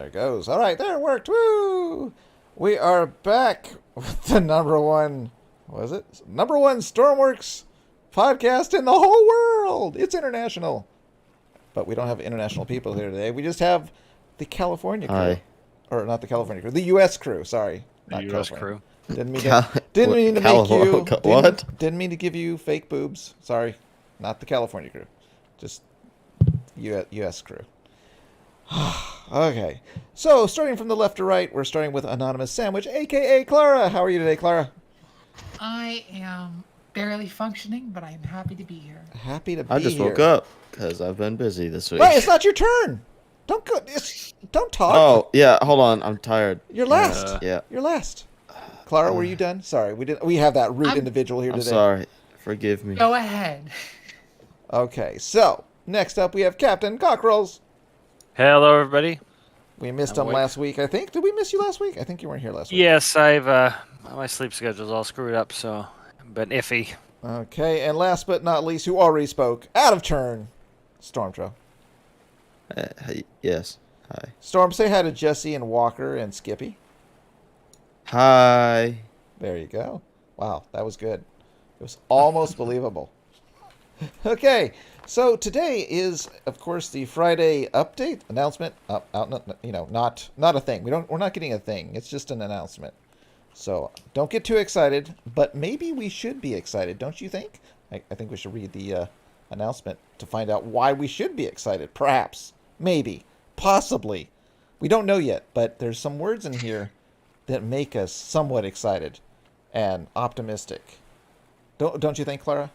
There it goes. All right, there it worked. Woo! We are back with the number one Stormworks podcast in the whole world. It's international. But we don't have international people here today. We just have the California crew. Hi. Or not the California crew. The U.S. crew. Sorry. The U.S. crew. Didn't mean to make you... Didn't mean to give you fake boobs. Sorry. Not the California crew. Just U.S. crew. Okay. So, starting from the left to right, we're starting with Anonymous Sandwich, a.k.a. Clara. How are you today, Clara? I am barely functioning, but I am happy to be here. Happy to be here. I just woke up because I've been busy this week. Wait, it's not your turn. Don't talk. Oh, yeah, hold on. I'm tired. You're last. Yeah. You're last. Clara, were you done? Sorry, we have that rude individual here I'm today. sorry. Forgive me. Go ahead. Okay, so, next up we have Captain Cockrells. Hello, everybody. We missed him last week, I think. Did we miss you last week? I think you weren't here last week. Yes, I've my sleep schedule's all screwed up, so I've been iffy. Okay, and last but not least, who already spoke, out of turn, Stormtro. Yes. Hi. Storm, say hi to Jesse and Walker and Skippy. Hi. There you go. Wow, that was good. It was almost believable. Okay, so today is, of course, the Friday update announcement. Not a thing. We're not getting a thing. It's just an announcement. So don't get too excited, but maybe we should be excited, don't you think? I think we should read the announcement to find out why we should be excited. Perhaps, maybe, possibly. We don't know yet, but there's some words in here that make us somewhat excited and optimistic. Don't you think, Clara?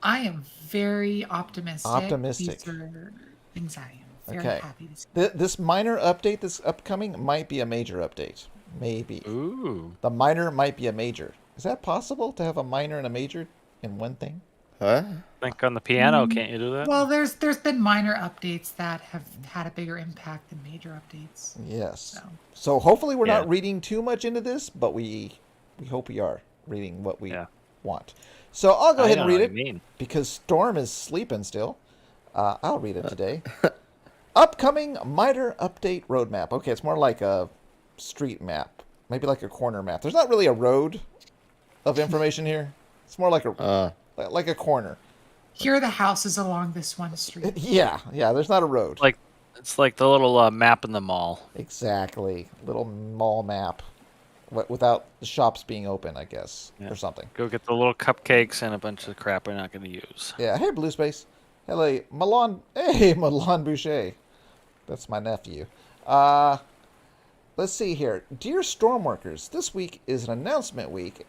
I am very optimistic. Optimistic. These are things I am very happy to see. This minor update that's upcoming might be a major update. Maybe. Ooh. The minor might be a major. Is that possible to have a minor and a major in one thing? Huh? Think on the piano, can't you do that? Well, there's been minor updates that have had a bigger impact than major updates. Yes. So hopefully we're not reading too much into this, but we hope we are reading what we want. So I'll go ahead and read it because Storm is sleeping still. I'll read it today. Upcoming minor update roadmap. Okay, it's more like a street map, maybe like a corner map. There's not really a road of information here. It's more like a corner. Here are the houses along this one street. Yeah. There's not a road. It's like the little map in the mall. Exactly, little mall map. Without the shops being open, I guess, or something. Go get the little cupcakes and a bunch of crap we're not going to use. Yeah, hey, Blue Space. Hello, Milan. Hey, Milan Boucher. That's my nephew. Let's see here. Dear Stormworkers, this week is an announcement week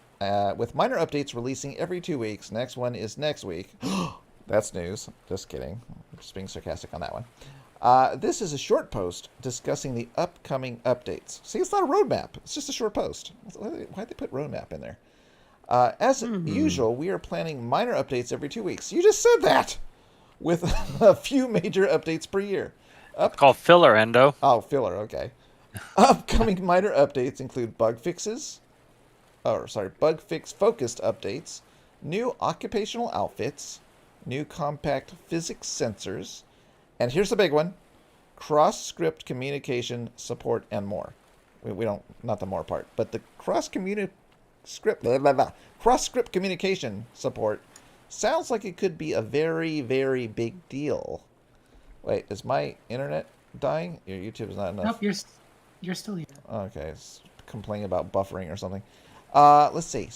with minor updates releasing every 2 weeks. Next one is next week. That's news. Just kidding. I'm just being sarcastic on that one. This is a short post discussing the upcoming updates. See, it's not a roadmap. It's just a short post. Why'd they put roadmap in there? As usual, we are planning minor updates every 2 weeks. You just said that! With a few major updates per year. It's called filler, Endo. Oh, filler, okay. Upcoming minor updates include bug fix-focused updates, new occupational outfits, new compact physics sensors, and here's the big one, cross-script communication support and more. We don't, not the more part, but the cross-script communication support sounds like it could be a very, very big deal. Wait, is my internet dying? Your YouTube is not enough. Nope, you're still here. Okay, it's complaining about buffering or something. Let's see.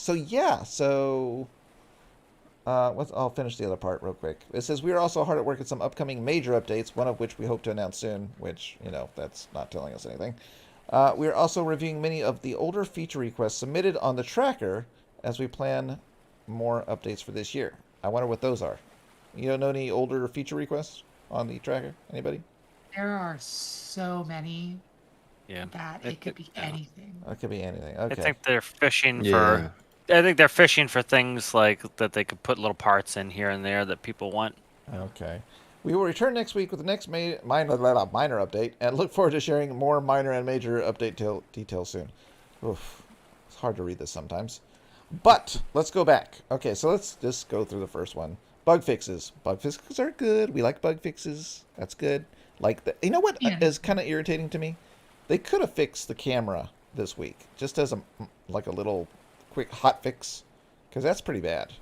I'll finish the other part real quick. It says, we are also hard at work at some upcoming major updates, one of which we hope to announce soon, which, that's not telling us anything. We are also reviewing many of the older feature requests submitted on the tracker as we plan more updates for this year. I wonder what those are. You don't know any older feature requests on the tracker? Anybody? There are so many that it could be anything. It could be anything. Okay. I think they're fishing for... I think they're fishing for things like that they could put little parts in here and there that people want. Okay. We will return next week with the next minor update and look forward to sharing more minor and major update details soon. Oof. It's hard to read this sometimes. But let's go back. Okay, so let's just go through the first one. Bug fixes. Bug fixes are good. We like bug fixes. That's good. Like, you know what Yeah. is kind of irritating to me? They could have fixed the camera this week, just as a little quick hot fix, because that's pretty bad.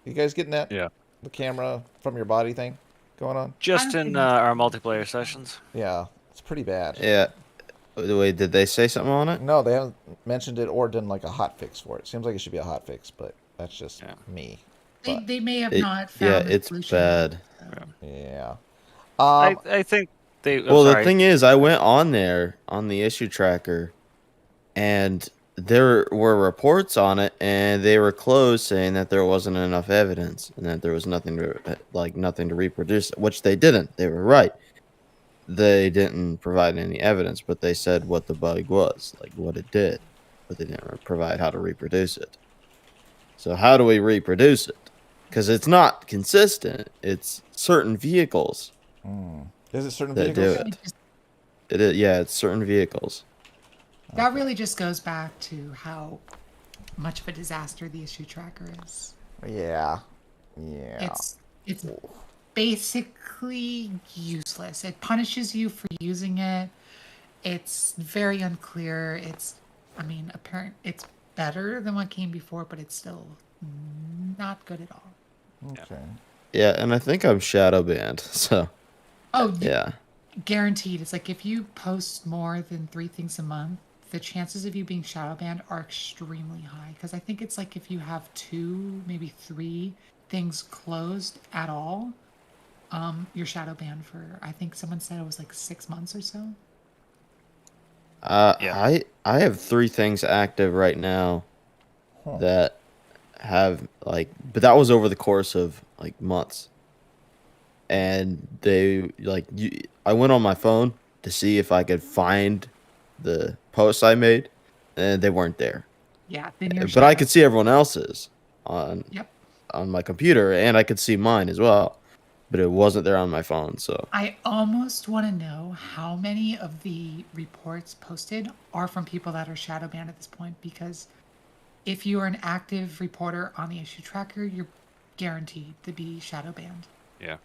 You guys getting that? Yeah. The camera from your body thing going on? Just in our multiplayer sessions. Yeah, it's pretty bad. Yeah. Wait, did they say something on it? No, they haven't mentioned it or done like a hot fix for it. Seems like it should be a hot fix, but that's just me. They may have not found Yeah, the it's solution. bad. Yeah. I think they. Well, the thing is, I went on there on the issue tracker, and there were reports on it, and they were closed, saying that there wasn't enough evidence and that there was nothing to reproduce, which they didn't. They were right. They didn't provide any evidence, but they said what the bug was, like what it did, but they didn't provide how to reproduce it. So how do we reproduce it? Because it's not consistent. It's certain vehicles. Is it certain that vehicles? do it? It is, yeah, it's certain vehicles. That really just goes back to how much of a disaster the issue tracker is. Yeah. It's basically useless. It punishes you for using it. It's very unclear. It's better than what came before, but it's still not good at all. Okay. Yeah, and I think I'm shadow banned. So. Oh yeah. Guaranteed. It's like if you post more than 3 things a month, the chances of you being shadow banned are extremely high. Because I think it's like if you have 2, maybe 3 things closed at all, you're shadow banned for, I think someone said it was like 6 months or so. I have 3 things active right now that have but that was over the course of like months. And I went on my phone to see if I could find the posts I made, and they weren't there. Yeah, but I could see everyone else's on my computer, and I could see mine as well, but it wasn't there on my phone. So I almost want to know how many of the reports posted are from people that are shadow banned at this point, because if you are an active reporter on the issue tracker, you're guaranteed to be shadow banned. Yeah.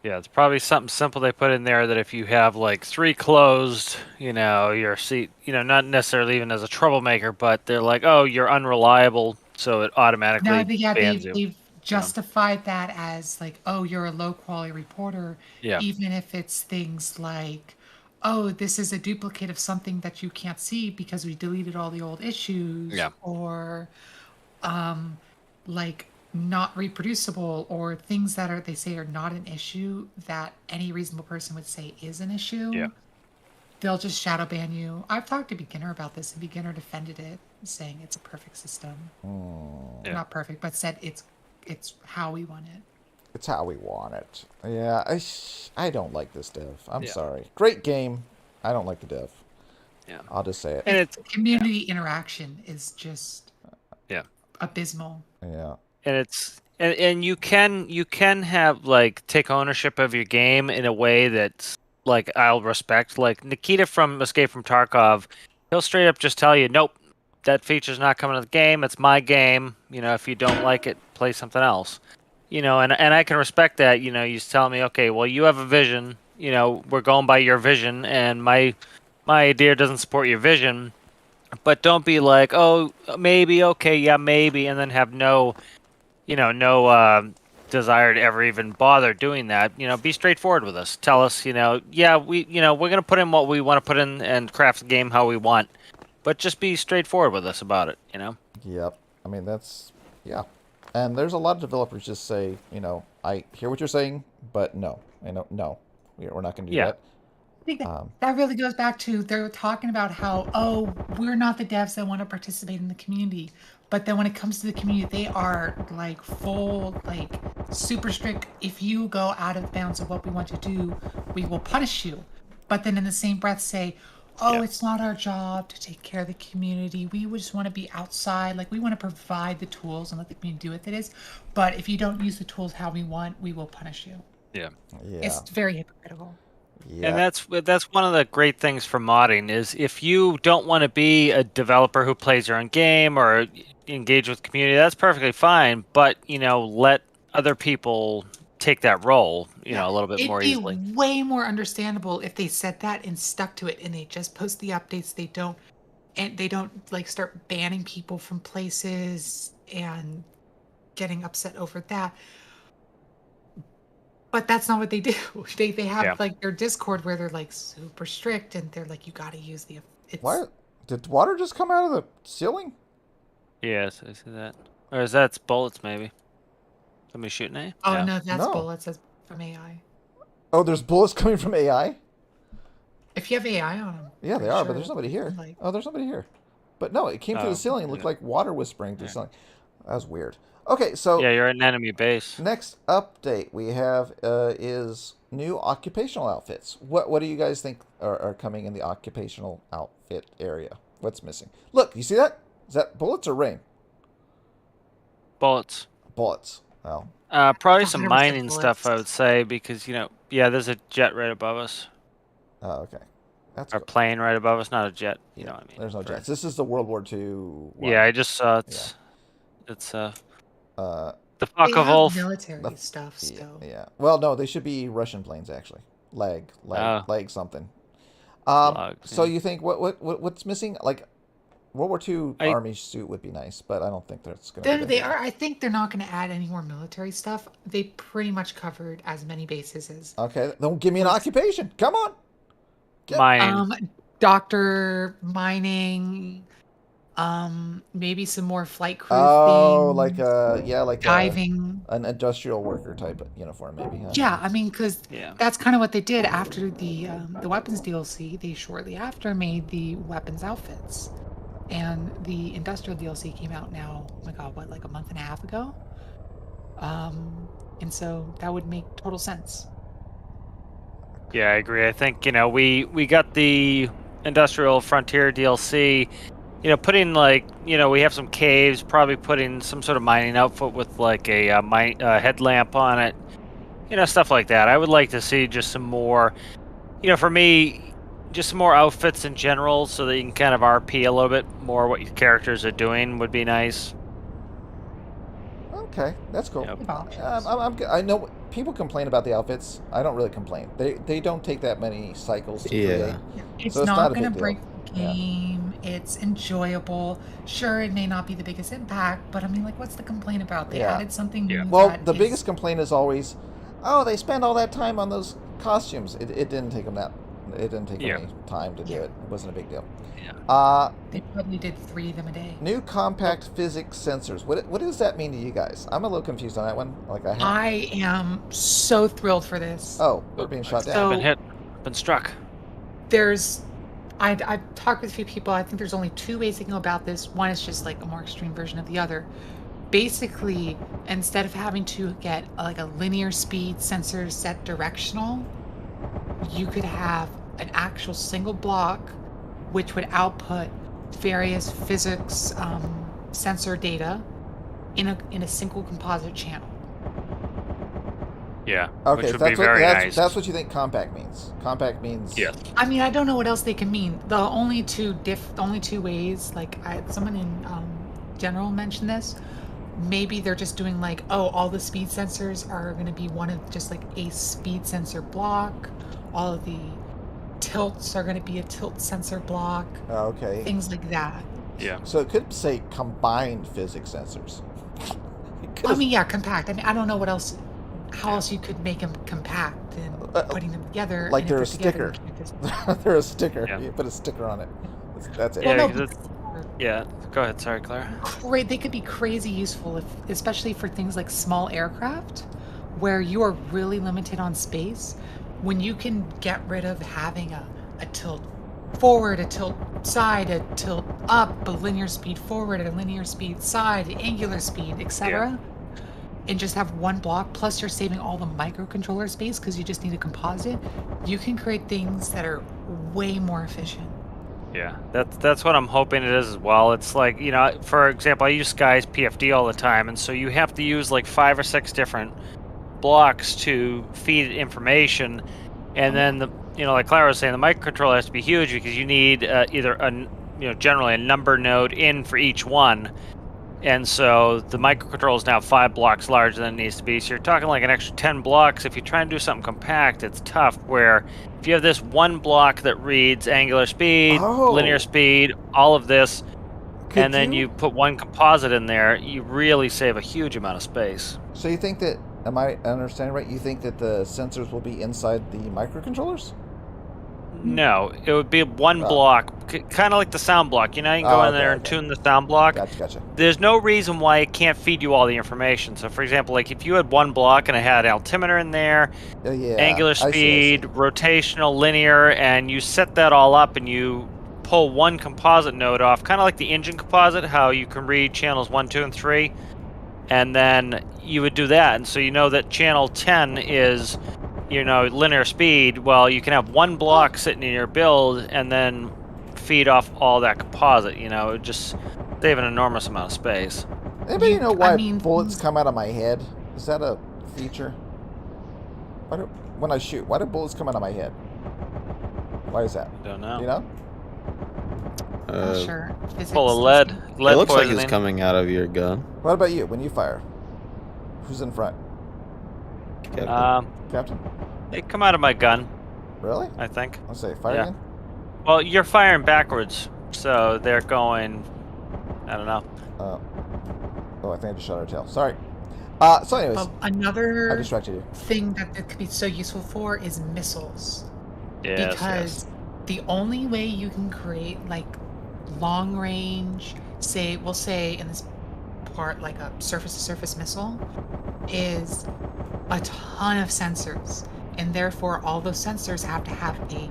Yeah, it's probably something simple they put in there that if you have like 3 closed, your seat, not necessarily even as a troublemaker, but they're like, oh, you're unreliable, so it automatically bans you. They've justified that as like, oh, you're a low quality reporter, even if it's things like, oh, this is a duplicate of something that you can't see because we deleted all the old issues, or like not reproducible, or things that they say are not an issue that any reasonable person would say is an issue. They'll just shadow ban you. I've talked to Beginner about this, and Beginner defended it, saying it's a perfect system. Not perfect, but said it's how we want it. It's how we want it. Yeah, I don't like this dev. I'm sorry. Great game. I don't like the dev. Yeah. I'll just say it. And it's community interaction is just abysmal. Yeah. And it's and you can have take ownership of your game in a way that's I'll respect. Like Nikita from Escape from Tarkov, he'll straight up just tell you, nope, that feature's not coming to the game. It's my game. If you don't like it, play something else. And I can respect that. You just tell me, okay, well, you have a vision. We're going by your vision, and my idea doesn't support your vision. But don't be like, oh, maybe, okay, yeah, maybe, and then have no desire to ever even bother doing that. Be straightforward with us. Tell us, we're gonna put in what we want to put in and craft the game how we want, but just be straightforward with us about it. Yep. I mean, that's and there's a lot of developers just say, I hear what you're saying, but no, no, we're not gonna do that. I think that really goes back to they're talking about how, oh, we're not the devs that want to participate in the community. But then when it comes to the community, they are full, super strict. If you go out of bounds of what we want to do, we will punish you. But then in the same breath say, oh, it's not our job to take care of the community. We just want to be outside. We want to provide the tools and let the community do what it is. But if you don't use the tools how we want, we will punish you. Yeah. It's very hypocritical. Yeah. And that's one of the great things for modding is if you don't want to be a developer who plays your own game or engage with community, that's perfectly fine. But let other people take that role, a little bit It'd more be easily. way more understandable if they said that and stuck to it, and they just post the updates. They don't like start banning people from places and getting upset over that. But that's not what they do. They have like their Discord where they're like super strict, and they're like, you got to use the. Why did water just come out of the ceiling? Yes, I see that. Or is that bullets? Maybe somebody shooting at you? Oh no, that's No. bullets. That's from AI. Oh, there's bullets coming from AI? If you have AI on them. Yeah, they are, but there's nobody here. Like, Oh, there's nobody here. But no, it came through the ceiling. It looked like water was spraying through something. That was weird. Okay, so yeah, you're at an enemy base. next update we have is new occupational outfits. What do you guys think are coming in the occupational outfit area? What's missing? Look, you see that? Is that bullets or rain? Bullets. Bullets. Well, Probably some 100% mining stuff, I bullets. would say, because yeah, there's a jet right above us. oh, okay. That's Or cool. plane right above us, not a jet. You know what I mean? There's no jets. This is the World War II one. Yeah, I just saw it's Uh, the fuck They of have Wolf. military stuff still. yeah. Well, no, they should be Russian planes actually. Leg something. Slugs, So yeah. you think what's missing? Like World War II army suit would be nice, but I don't think that's gonna. They are. I think they're not going to add any more military stuff. They pretty much covered as many bases as. Okay, don't give me an occupation. Come on. Mine. Doctor, mining, maybe some more flight crew Oh, things. like Diving. an industrial worker type of uniform, maybe. Huh? Yeah, I mean, because Yeah. that's kind of what they did after the weapons DLC. They shortly after made the weapons outfits, and the industrial DLC came out now. Oh my god, what, like a month and a half ago? And so that would make total sense. Yeah, I agree. I think, we got the Industrial Frontier DLC, putting we have some caves, probably putting some sort of mining outfit with like a headlamp on it, stuff like that. I would like to see just some more, for me, just some more outfits in general so that you can kind of RP a little bit more what your characters are doing would be nice. Okay, that's cool. Yep. I know people complain about the outfits. I don't really complain. They don't take that many cycles to create. It's So it's not not a going to big deal. break the game. It's enjoyable. Sure, it may not be the biggest impact, but I mean, like, what's the complaint about? They Yeah. added something new. Well, that the is- biggest complaint is always, oh, they spend all that time on those costumes. It didn't take them that. It didn't take them any time to do it. It wasn't a big deal. Yeah. They probably did 3 of them a day. New compact physics sensors. What does that mean to you guys? I'm a little confused on that one. Like I am so thrilled for this. Oh, we're being shot down. So- Been hit, been struck. I've talked with a few people. I think there's only 2 ways they can go about this. One is just like a more extreme version of the other. Basically, instead of having to get like a linear speed sensor set directional, you could have an actual single block which would output various physics sensor data in a single composite channel. Yeah. Okay, which so would be very nice. that's what you think compact means. Compact means. Yes. I mean, I don't know what else they can mean. The only two ways, like someone in general mentioned this. Maybe they're just doing like, oh, all the speed sensors are going to be one of just like a speed sensor block. All of the tilts are going to be a tilt sensor block. Okay. Things like that. Yeah. So it could say combined physics sensors. I mean, yeah, compact. I mean, I don't know what else. How else you could make them compact and putting them together? Like and if they're a together, sticker. They're a sticker. Yeah. You put a sticker on it. That's it. Yeah, Well, no, 'cause Yeah. Go ahead. Sorry, Clara. They could be crazy useful, especially for things like small aircraft, where you are really limited on space. When you can get rid of having a tilt forward, a tilt side, a tilt up, a linear speed forward, a linear speed side, angular speed, etc., and just have one block, plus you're saving all the microcontroller space because you just need a composite, you can create things that are way more efficient. Yeah, that's what I'm hoping it is as well. It's like, for example, I use Sky's PFD all the time, and so you have to use like 5 or 6 different blocks to feed information, and then like Clara was saying, the microcontroller has to be huge because you need either generally a number node in for each one, And so the microcontroller is now 5 blocks larger than it needs to be. So you're talking like an extra 10 blocks. If you try and do something compact, it's tough. Where if you have this one block that reads angular speed, linear Oh, speed, all of this, could and then you? you put one composite in there, you really save a huge amount of space. So you think that? Am I understanding right? You think that the sensors will be inside the microcontrollers? No, it would be one Oh, block, kind of like the sound block. You know, you can go oh, in okay, there and okay. tune the sound block. Gotcha, gotcha. There's no reason why it can't feed you all the information. So, for example, like if you had one block and it had altimeter in there, Yeah, angular I see, I see. speed, rotational, linear, and you set that all up and you pull one composite node off, kind of like the engine composite, how you can read channels 1, 2, and 3, and then you would do that. And so you know that channel 10 is, linear speed. Well, you can have one Huh. block sitting in your build and then feed off all that composite, just save an enormous amount of space. Anybody know I why mean, bullets come out of my head? Is that a feature? When I shoot, why do bullets come out of my head? Why is that? I don't Do know. you know? not Uh, sure. Physics Full of doesn't- it lead looks like it's poisoning. coming out of your gun. What about you? When you fire, who's in front? Captain. Captain? They come out of my gun, Really? I think. Let's say fire Yeah. again. Well, you're firing backwards, so they're going. I don't know. Oh, I think I just shot our tail. Sorry. So anyways, But I another distracted you. thing that it could be so useful for is missiles. Yes, Because the only way you can create like long range, we'll say in this part like a surface to surface missile, is a ton of sensors. And therefore all those sensors have to have a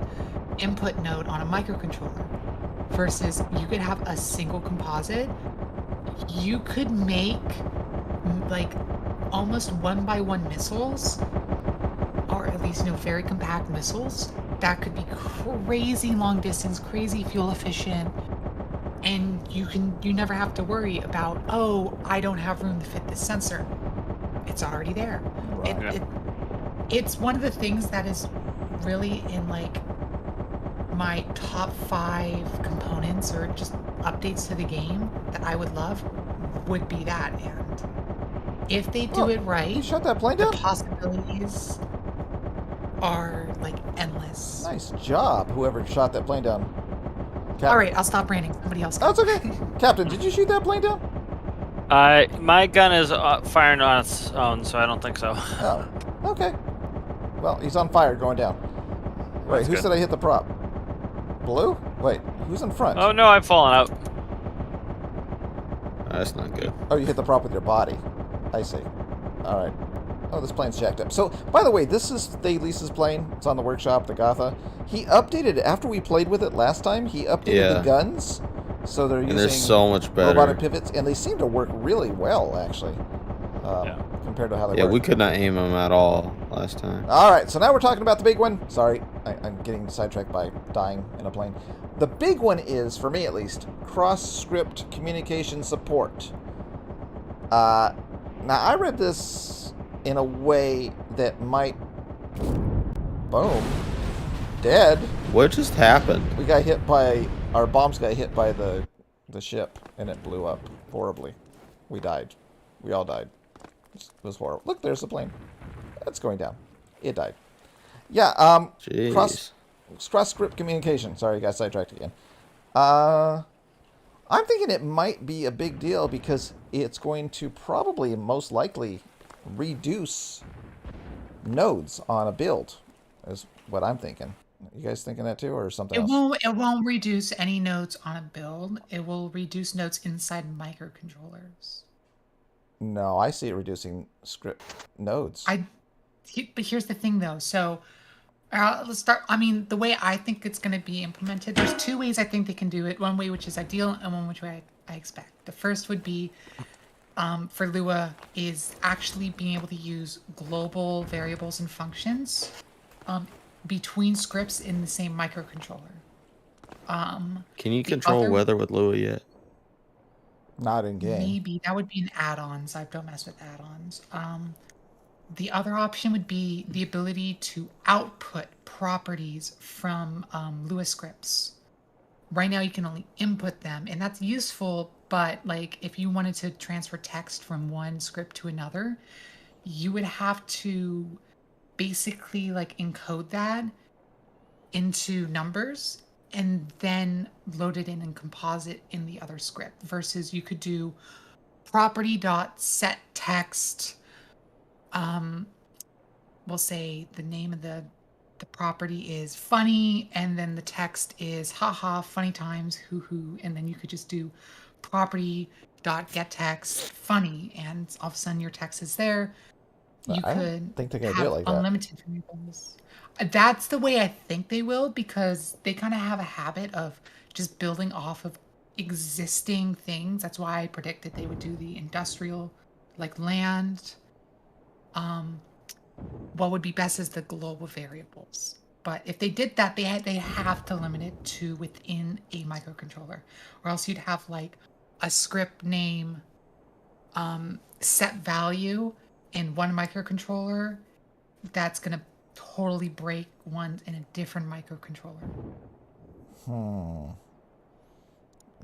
input node on a microcontroller. Versus you could have a single composite. You could make like almost one by one missiles, or at least very compact missiles that could be crazy long distance, crazy fuel efficient, and you never have to worry about, oh, I don't have room to fit this sensor. It's already there. Right. It's one of the things that is really in like my top 5 components or just updates to the game that I would love would be that. And if they do Oh, it You right, shot that plane the down? possibilities are like endless. Nice job, whoever shot that plane down. All right, I'll stop ranting. Somebody else. That's okay. Captain, did you shoot that plane down? my gun is firing on its own, so I don't think so. Oh, okay. Well, he's on fire going down. Wait, That's who good. said I hit the prop? Blue? Wait, who's in front? Oh no, I've fallen out. That's not good. Oh, you hit the prop with your body. I see. All right. Oh, this plane's jacked up. So, by the way, this is Thales' plane. It's on the workshop, the Gotha. He updated it after we played with it last time. He updated the Yeah. guns, so they're And using they're so much better. robotic pivots, and they seem to work really well, actually, Yeah. compared to how they Yeah, work. we could not aim them at all last time. All right, so now we're talking about the big one. Sorry, I'm getting sidetracked by dying in a plane. The big one is, for me at least, cross-script communication support. Now, I read this in a way that might... Boom. Dead. What just happened? We got hit by... Our bombs got hit by the ship, and it blew up horribly. We died. We all died. It was horrible. Look, there's the plane. It's going down. It died. Yeah, Jeez. cross-script communication. Sorry, got sidetracked again. I'm thinking it might be a big deal because it's going to probably, most likely, reduce nodes on a build, is what I'm thinking. You guys thinking that too, or something else? It won't reduce any nodes on a build. It will reduce nodes inside microcontrollers. No, I see it reducing script nodes. But here's the thing though. So let's start. I mean, the way I think it's going to be implemented, there's 2 ways I think they can do it. One way which is ideal, and one which way I expect. The first would be for Lua is actually being able to use global variables and functions between scripts in the same microcontroller. Can you The control other- weather with Lua yet? Not in game. Maybe that would be an add-ons. I don't mess with add-ons. The other option would be the ability to output properties from Lua scripts. Right now, you can only input them, and that's useful But like if you wanted to transfer text from one script to another, you would have to basically like encode that into numbers and then load it in and composite in the other script, versus you could do property.setText. We'll say the name of the property is funny, and then the text is haha funny times hoo hoo, and then you could just do property.getText funny, and all of a sudden your text is there. You I don't could think they're gonna do it have like that. unlimited variables. That's the way I think they will, because they kind of have a habit of just building off of existing things. That's why I predicted they would do the industrial, like land. What would be best is the global variables. But if they did that, they have to limit it to within a microcontroller, or else you'd have like a script name set value in one microcontroller that's gonna totally break one in a different microcontroller.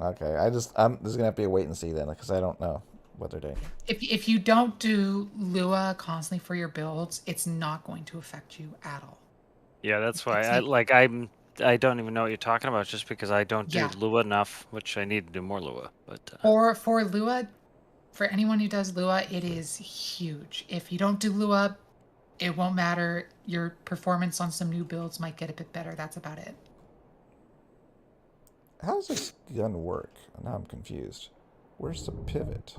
Okay, I'm just gonna have to be a wait and see then, because I don't know what they're doing. If you don't do Lua constantly for your builds, it's not going to affect you at all. Yeah, that's why It's I don't even know what you're talking about, just because I don't do Yeah. Lua enough, which I need to do more Lua. But For Lua, for anyone who does Lua, it is huge. If you don't do Lua, it won't matter. Your performance on some new builds might get a bit better. That's about it. How does this gun work? Now I'm confused. Where's the pivot?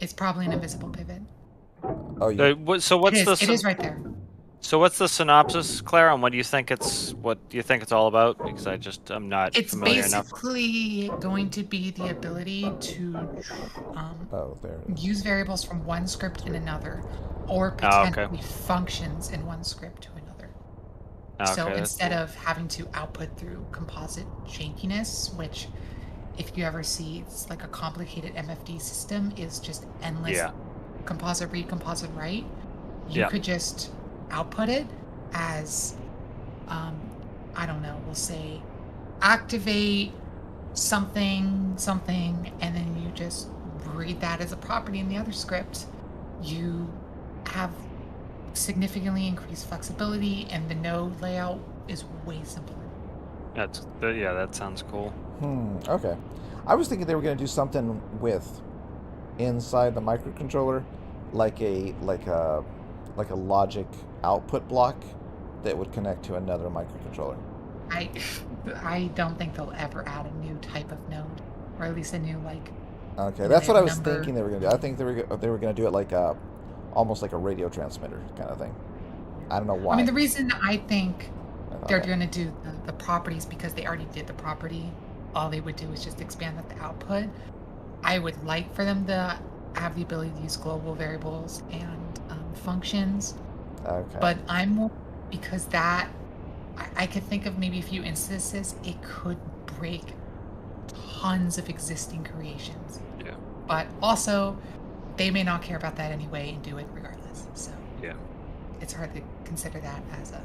It's probably an invisible pivot. Oh, you. It is right there. So what's the synopsis, Claire, on what do you think it's all about? Because I'm not It's familiar enough. basically going to be the ability to Oh, there it is. use variables from one script in another, or Oh, okay. potentially functions in one script to another. Okay, So that's instead cool. of having to output through composite jankiness, which if you ever see, it's like a complicated MFD system, is just endless Yeah. composite read, composite write. You could just output it as, I don't know, we'll say activate something, something, and then you just read that as a property in the other script. You have significantly increased flexibility, and the node layout is way simpler. That sounds cool. Okay. I was thinking they were going to do something with inside the microcontroller, like a logic output block that would connect to another microcontroller. I don't think they'll ever add a new type of node, or at least a new like. Okay, that's what I was number. thinking they were going to do. I think they were going to do it like almost like a radio transmitter kind of thing. I don't know why. I mean, the reason I think they're going to do the properties, because they already did the property. All they would do is just expand the output. I would like for them to have the ability to use global variables and functions. Okay. But I'm more, because that I could think of maybe a few instances it could break tons of existing creations. Yeah. But also, they may not care about that anyway and do it regardless. So yeah, it's hard to consider that as a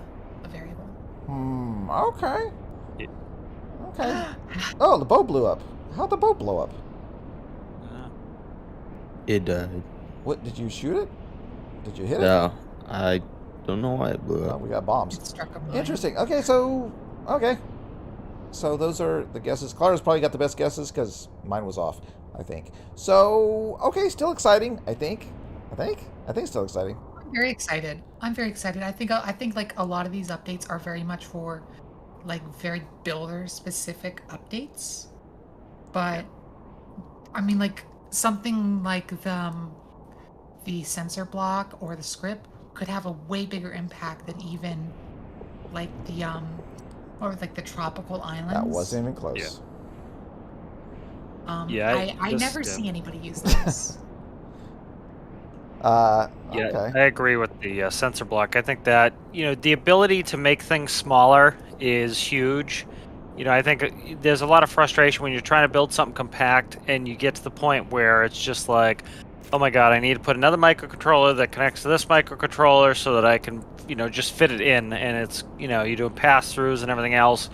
variable. Okay. Yeah. Okay. Oh, the boat blew up. How'd the boat blow up? It died. What, did you shoot it? Did you hit it? No, I don't know why it blew up. We got bombs. It struck a mine. Interesting. Okay, so those are the guesses. Clara's probably got the best guesses because mine was off, I think. So, okay, still exciting, I think still exciting. I'm very excited. I think like a lot of these updates are very much for like very builder specific updates. But I mean, like something like the sensor block or the script could have a way bigger impact than even like the tropical islands. That wasn't even close. I never see anybody use this. Okay. I agree with the sensor block. I think that the ability to make things smaller is huge. I think there's a lot of frustration when you're trying to build something compact and you get to the point where it's just like, oh my god, I need to put another microcontroller that connects to this microcontroller so that I can just fit it in, and it's you do pass-throughs and everything else.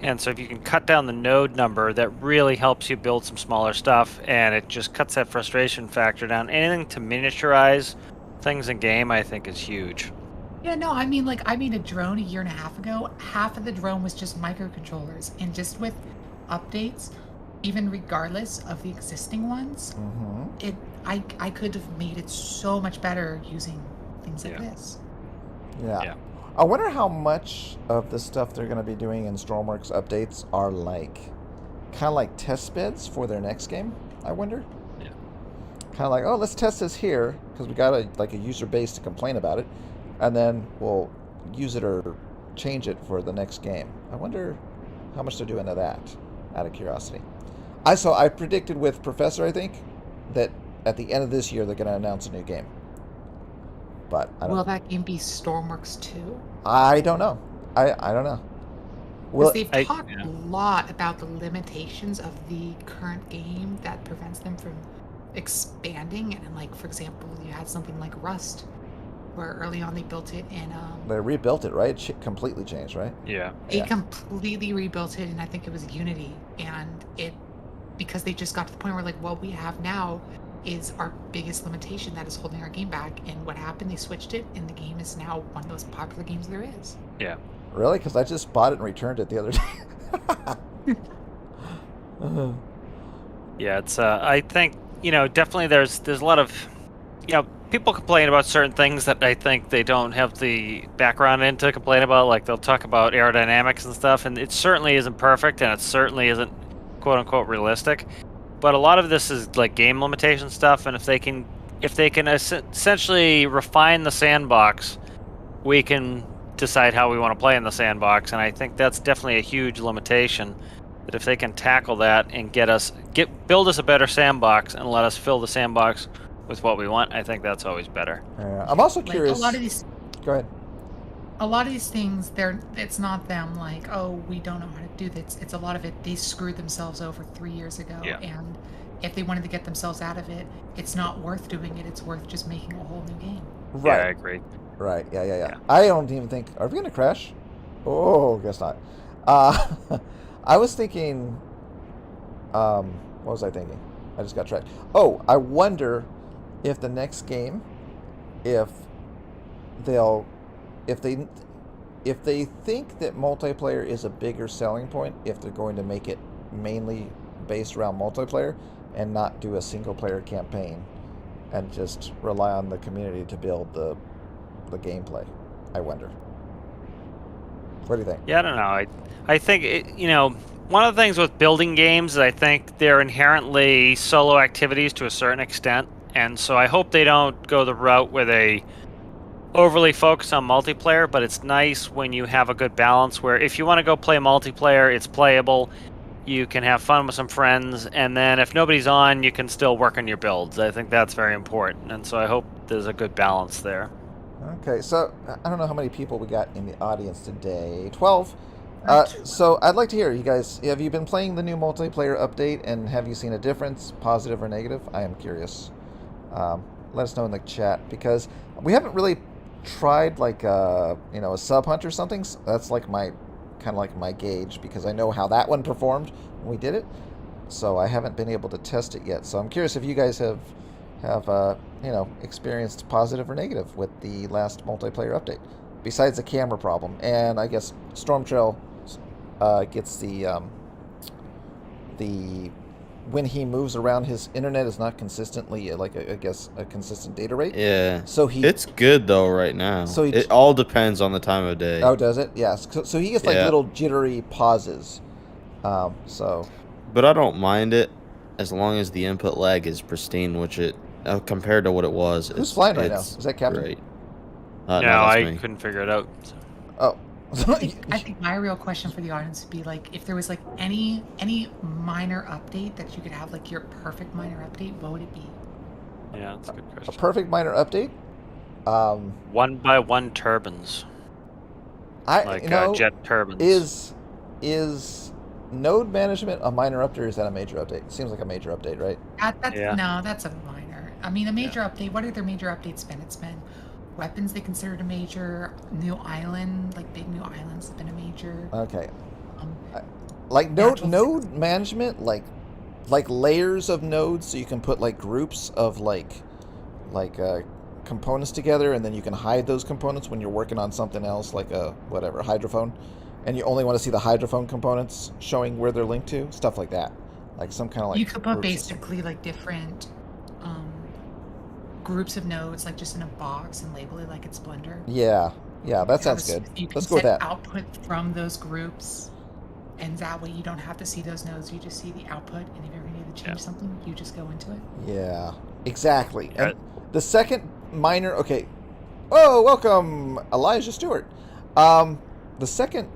And so if you can cut down the node number, that really helps you build some smaller stuff, and it just cuts that frustration factor down. Anything to miniaturize things in game, I think, is huge. Yeah, no, I mean, like, I made a drone a year and a half ago. Half of the drone was just microcontrollers. And just with updates, even regardless of the existing ones, I could have made it so much better using things like this. Yeah. I wonder how much of the stuff they're going to be doing in Stormworks updates are like, kind of like test beds for their next game. I wonder. Yeah. Kind of like, oh, let's test this here because we got a user base to complain about it, and then we'll use it or change it for the next game. I wonder how much they're doing of that. Out of curiosity, I predicted with Professor, I think, that at the end of this year they're going to announce a new game. But I don't. Will that game be Stormworks 2? I don't know. I don't know. Because they've talked a lot about the limitations of the current game that prevents them from expanding. And like, for example, you had something like Rust, where early on they built it in they rebuilt it, right? It completely changed, right? Yeah. They completely rebuilt it, and I think it was Unity. And because they just got to the point where like, what we have now is our biggest limitation that is holding our game back. And what happened? They switched it, and the game is now one of the most popular games there is. Yeah. Really? Because I just bought it and returned it the other day. Yeah, it's. I think definitely there's a lot of people complain about certain things that I think they don't have the background in to complain about. Like they'll talk about aerodynamics and stuff, and it certainly isn't perfect, and it certainly isn't quote unquote realistic. But a lot of this is like game limitation stuff, and if they can essentially refine the sandbox, we can decide how we want to play in the sandbox. And I think that's definitely a huge limitation. That if they can tackle that and build us a better sandbox and let us fill the sandbox with what we want, I think that's always better. I'm also curious. Like a lot of these. Go ahead. A lot of these things, it's not them like, oh, we don't know how to do this. It's a lot of it, they screwed themselves over 3 years ago. Yeah. And if they wanted to get themselves out of it, it's not worth doing it. It's worth just making a whole new game. Right. Yeah, I agree. Right. Yeah. I don't even think. Are we going to crash? Oh, guess not. I was thinking. What was I thinking? I just got tracked. Oh, I wonder if the next game, if they think that multiplayer is a bigger selling point, if they're going to make it mainly based around multiplayer and not do a single player campaign and just rely on the community to build the gameplay. I wonder. What do you think? Yeah, I don't know. I think one of the things with building games is I think they're inherently solo activities to a certain extent, and so I hope they don't go the route where they overly focus on multiplayer. But it's nice when you have a good balance where if you want to go play multiplayer, it's playable. You can have fun with some friends, and then if nobody's on, you can still work on your builds. I think that's very important, and so I hope there's a good balance there. Okay, so I don't know how many people we got in the audience today. 12. So I'd like to hear, you guys, have you been playing the new multiplayer update, and have you seen a difference, positive or negative? I am curious. Let us know in the chat, because we haven't really tried like a sub hunt or something. So that's like my gauge, because I know how that one performed when we did it. So I haven't been able to test it yet. So I'm curious if you guys have experienced positive or negative with the last multiplayer update, besides the camera problem. And I guess Stormtrail gets the when he moves around, his internet is not consistently a consistent data rate. Yeah. So it's good though right now. So it all depends on the time of day. Oh, does it? Yes. So he gets like little jittery pauses. But I don't mind it as long as the input lag is pristine, which it compared to what it was. Who's flying right now? Is that Captain? Great. No, I couldn't figure it out. So. Oh. I think my real question for the audience would be like, if there was like any minor update that you could have, like your perfect minor update, what would it be? Yeah, that's a good question. A perfect minor update? 1x1 turbines. Jet turbines. Is node management a minor update, or is that a major update? It seems like a major update, right? No, that's a minor. I mean, a major update. What are their major updates been? It's been weapons they considered a major, new island, like big new islands have been a major. Okay. Like natural node management, like layers of nodes, so you can put like groups of like components together, and then you can hide those components when you're working on something else, like a whatever hydrophone, and you only want to see the hydrophone components showing where they're linked to, stuff like that, like some kind of You like could put group system. basically like different um, groups of nodes, like just in a box, and label it like it's Blender. Yeah, yeah, that Have sounds good. you can Let's go with set that. output from those groups, and that way you don't have to see those nodes. You just see the output, and if you ever need to change something, you just go into it. Yeah, exactly. Yeah. And the second minor, okay. Oh, welcome, Elijah Stewart. Um, the second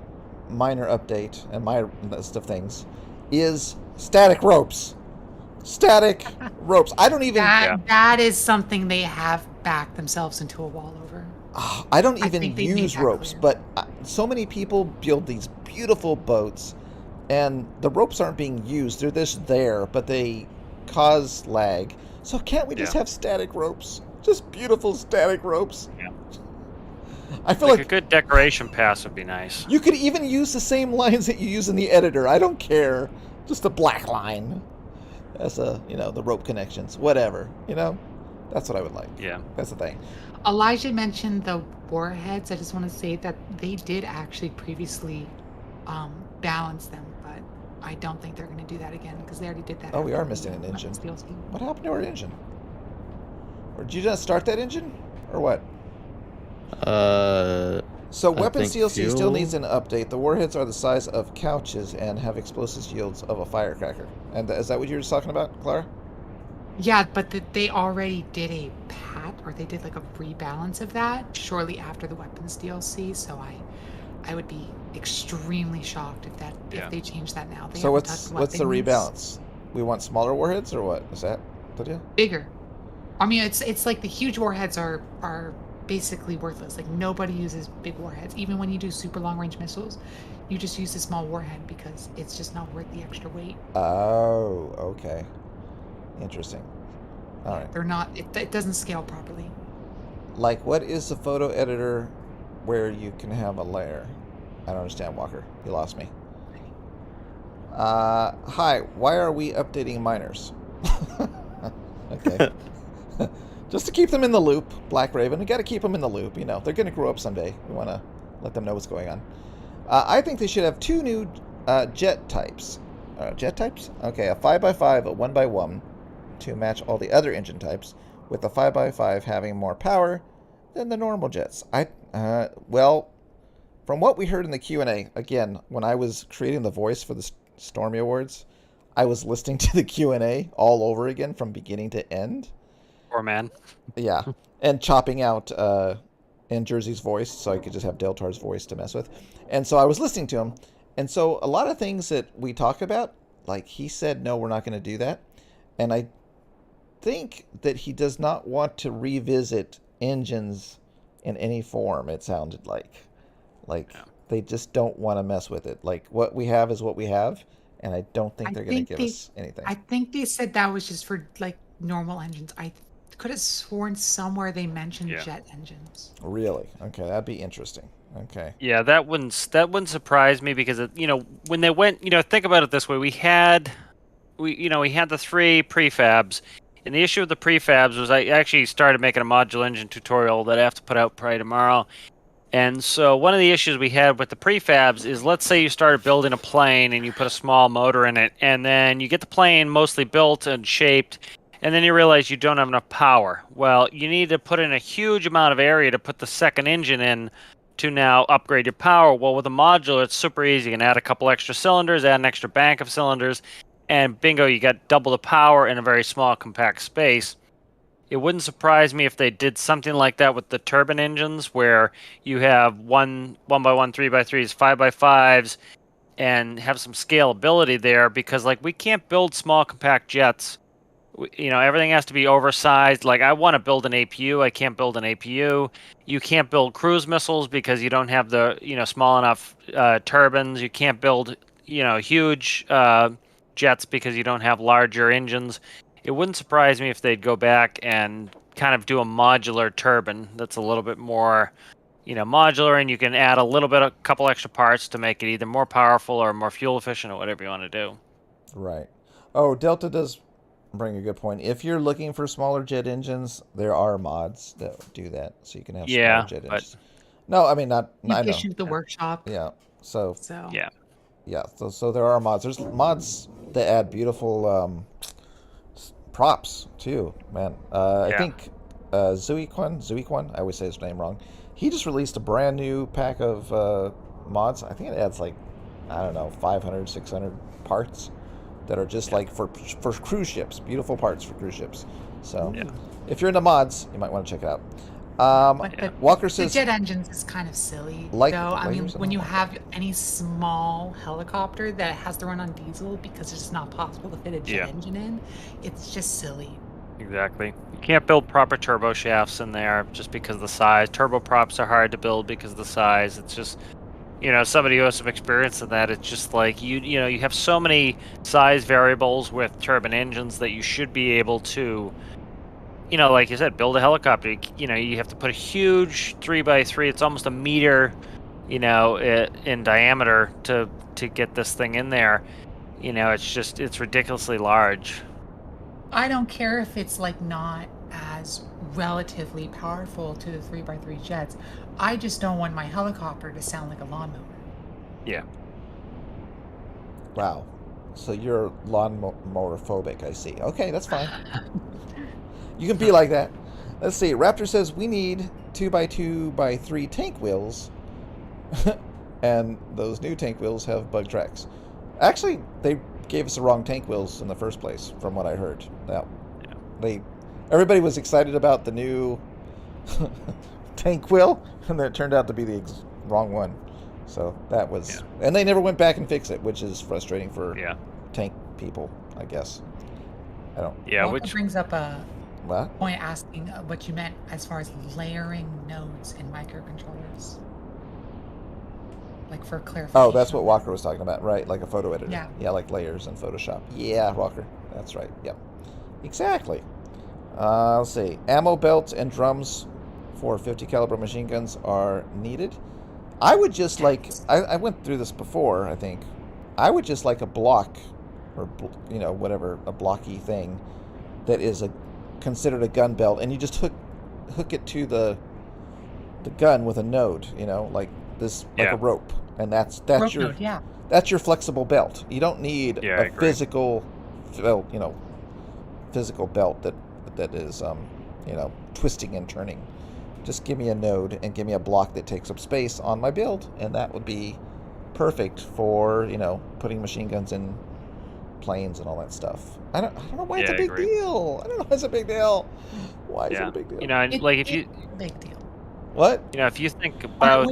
minor update and my list of things is static ropes. Static ropes. I don't even. That is something they have backed themselves into a wall over. I don't I even think they made use that ropes, clear. but so many people build these beautiful boats, and the ropes aren't being used. They're just there, but they cause lag. So can't we just Yeah. have static ropes? Just beautiful static ropes. Yeah. I feel Like like a good decoration pass would be nice. you could even use the same lines that you use in the editor. I don't care. Just a black line as the rope connections, whatever. That's what I would like. Yeah. That's the thing. Elijah mentioned the warheads. I just want to say that they did actually previously balance them, but I don't think they're going to do that again because they already did that. Oh, we after are the, missing an engine. Weapons DLC. What happened to our engine? Or did you just start that engine, or what? So I Weapons think DLC still needs fuel. an update. The warheads are the size of couches and have explosive yields of a firecracker. And is that what you were just talking about, Clara? Yeah, but they already did a or they did like a rebalance of that shortly after the weapons DLC. So I would be extremely shocked if they change that now. They So haven't what's touched what's the weapons. rebalance? We want smaller warheads, or what? Is that the deal? Bigger. I mean, it's like the huge warheads are basically worthless. Like nobody uses big warheads. Even when you do super long range missiles, you just use a small warhead because it's just not worth the extra weight. Oh, okay. Interesting. All right. They're not. It doesn't scale properly. Like, what is the photo editor where you can have a layer? I don't understand, Walker. You lost me. Hi. Why are we updating miners? Okay. Just to keep them in the loop, Black Raven. We got to keep them in the loop. They're going to grow up someday. We want to let them know what's going on. I think they should have two new jet types. Jet types? Okay, a 5x5, a 1x1 to match all the other engine types, with the 5x5 having more power than the normal jets. Well, from what we heard in the Q&A, again, when I was creating the voice for the Stormy Awards, I was listening to the Q&A all over again from beginning to end. Poor man. Yeah, and chopping out in Jersey's voice, so I could just have Deltar's voice to mess with. And so I was listening to him, and so a lot of things that we talk about, like he said, no, we're not going to do that. And I think that he does not want to revisit engines in any form. It sounded like Yeah. they just don't want to mess with it. Like what we have is what we have, and I don't think I they're going to think give they us anything. I think they said that was just for like normal engines. I could have sworn somewhere they mentioned Yeah. jet engines. Really? Okay, that'd be interesting. Okay. Yeah, that wouldn't surprise me because when they went, think about it this way: we had the three prefabs, and the issue with the prefabs was I actually started making a module engine tutorial that I have to put out probably tomorrow. And so one of the issues we had with the prefabs is, let's say you started building a plane and you put a small motor in it, and then you get the plane mostly built and shaped, and then you realize you don't have enough power. Well, you need to put in a huge amount of area to put the second engine in to now upgrade your power. Well, with a modular, it's super easy. You can add a couple extra cylinders, add an extra bank of cylinders, and bingo, you got double the power in a very small, compact space. It wouldn't surprise me if they did something like that with the turbine engines, where you have one by one, 3x3s, 5x5s, and have some scalability there. Because we can't build small compact jets. Everything has to be oversized. Like I want to build an APU, I can't build an APU. You can't build cruise missiles because you don't have the small enough turbines. You can't build huge jets because you don't have larger engines. It wouldn't surprise me if they'd go back and kind of do a modular turbine that's a little bit more, modular, and you can add a couple extra parts to make it either more powerful or more fuel efficient or whatever you want to do. Right. Oh, Delta does bring a good point. If you're looking for smaller jet engines, there are mods that do that, so you can have smaller Yeah, jet but engines. No, I mean not. You I have know. issues with the workshop. Yeah. So So yeah, yeah. So there are mods. There's mods that add beautiful props too. Man, I yeah, think Zuiquan. I always say his name wrong. He just released a brand new pack of mods. I think it adds like, I don't know, 500, 600 parts that are just like for cruise ships. Beautiful parts for cruise ships. So yeah. if you're into mods, you might want to check it out. but Walker the says, jet engines is kind of silly, like though. I mean, layers and when all you that. have any small helicopter that has to run on diesel because it's just not possible to fit a jet Yeah. engine in, it's just silly. Exactly. You can't build proper turbo shafts in there just because of the size. Turboprops are hard to build because of the size. It's just, somebody who has some experience in that, it's just like you have so many size variables with turbine engines that you should be able to, like you said, build a helicopter. You have to put a huge 3x3. It's almost a meter, in diameter to get this thing in there. It's ridiculously large. I don't care if it's like not as relatively powerful to the 3x3 jets. I just don't want my helicopter to sound like a lawnmower. Yeah. Wow. So you're lawnmower phobic, I see. Okay, that's fine. You can be like that. Let's see. Raptor says we need 2x2x3 tank wheels, and those new tank wheels have bug tracks. Actually, they gave us the wrong tank wheels in the first place, from what I heard. Now, everybody was excited about the new tank wheel, and then it turned out to be the wrong one. So that was, and they never went back and fixed it, which is frustrating for tank people, I guess. I don't. Yeah, Walker which brings up a What? point asking what you meant as far as layering nodes in microcontrollers. Like for clarification. Oh, that's what Walker was talking about, right? Like a photo editor. Yeah. Yeah, like layers in Photoshop. Yeah, Walker. That's right. Yep. Exactly. Let's see. Ammo belts and drums for 50 caliber machine guns are needed. I would just like, I went through this before, I think. I would just like a block, or, whatever, a blocky thing that is considered a gun belt, and you just hook it to the gun with a node, like this, like a rope, and that's rope your node, yeah. That's your flexible belt. You don't need a physical belt, physical belt that is twisting and turning. Just give me a node and give me a block that takes up space on my build, and that would be perfect for putting machine guns in planes and all that stuff. I don't know why it's a big deal. I don't know why it's a big deal. Why is it a big deal? Like if you a big deal. What? If you think about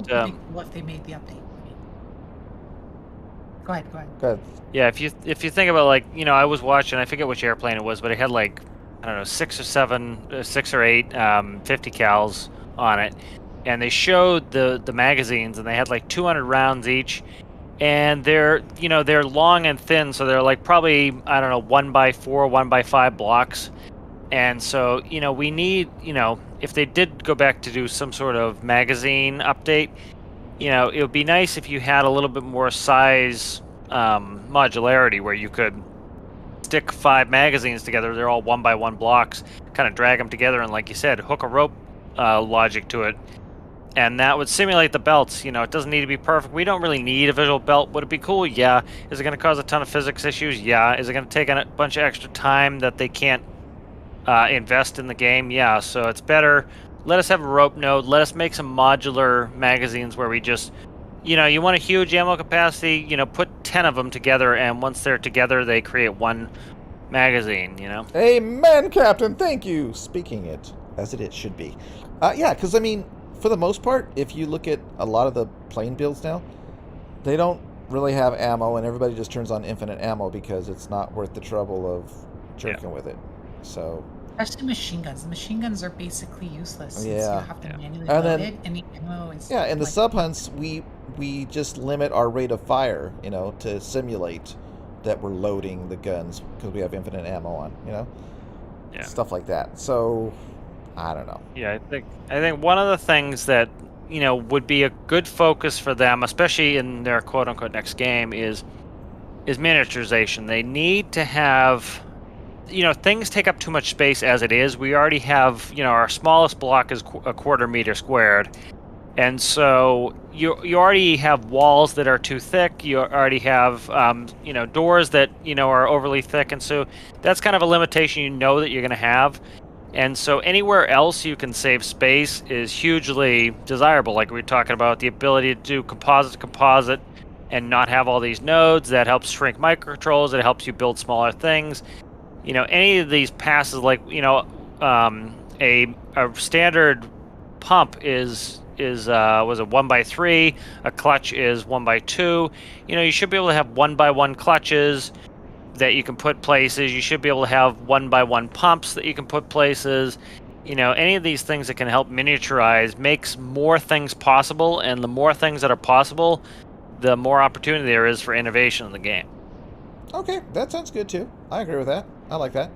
what they made the update. Go ahead. Go ahead. Yeah, if you think about I was watching, I forget which airplane it was, but it had like, I don't know, 6 or 8 50 cals on it, and they showed the magazines, and they had like 200 rounds each, and they're long and thin, so they're like probably, I don't know, 1x4, 1x5 blocks, and so we need, if they did go back to do some sort of magazine update, it would be nice if you had a little bit more size modularity, where you could stick 5 magazines together. They're all 1x1 blocks, kind of drag them together, and like you said, hook a rope logic to it, and that would simulate the belts. It doesn't need to be perfect. We don't really need a visual belt. Would it be cool? Yeah. Is it going to cause a ton of physics issues? Yeah. Is it going to take a bunch of extra time that they can't invest in the game? Yeah. So it's better, let us have a rope node. Let us make some modular magazines where we just, you want a huge ammo capacity, put 10 of them together, and once they're together, they create one magazine, Amen, Captain. Thank you. Speaking it as it should be. Yeah, because, I mean, for the most part, if you look at a lot of the plane builds now, they don't really have ammo, and everybody just turns on infinite ammo because it's not worth the trouble of jerking with it. So... Especially machine guns. The machine guns are basically useless. Since you have to manually and load it, and the ammo is... Yeah, in the sub hunts, we just limit our rate of fire, to simulate that we're loading the guns because we have infinite ammo on, stuff like that. So, I don't know. Yeah, I think one of the things that would be a good focus for them, especially in their quote unquote next game, is miniaturization. They need to have, things take up too much space as it is. We already have, our smallest block is a quarter meter squared. And so you already have walls that are too thick. You already have doors that are overly thick, and so that's kind of a limitation that you're going to have. And so anywhere else you can save space is hugely desirable. Like we were talking about, the ability to do composite to composite and not have all these nodes. That helps shrink microcontrollers. It helps you build smaller things. Any of these passes, like a standard pump is was a 1x3. A clutch is 1x2. You should be able to have 1x1 clutches that you can put places. You should be able to have 1x1 pumps that you can put places. Any of these things that can help miniaturize makes more things possible, and the more things that are possible, the more opportunity there is for innovation in the game. Okay, that sounds good too. I agree with that. I like that.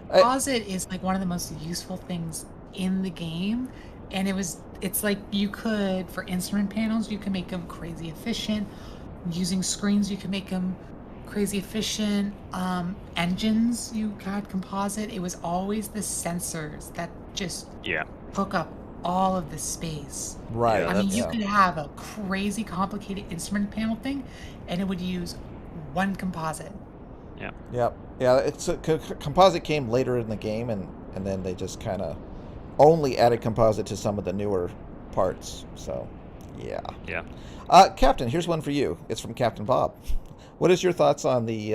Composite is like one of the most useful things in the game, and it's like you could, for instrument panels, you can make them crazy efficient. Using screens, you can make them crazy efficient. Engines, you had composite. It was always the sensors that just took up all of the space. Right. I mean, you yeah. could have a crazy complicated instrument panel thing, and it would use one composite. Yep. Yeah. Composite came later in the game, and then they just kind of only added composite to some of the newer parts. So, yeah. Yeah. Captain, here's one for you. It's from Captain Bob. What is your thoughts on the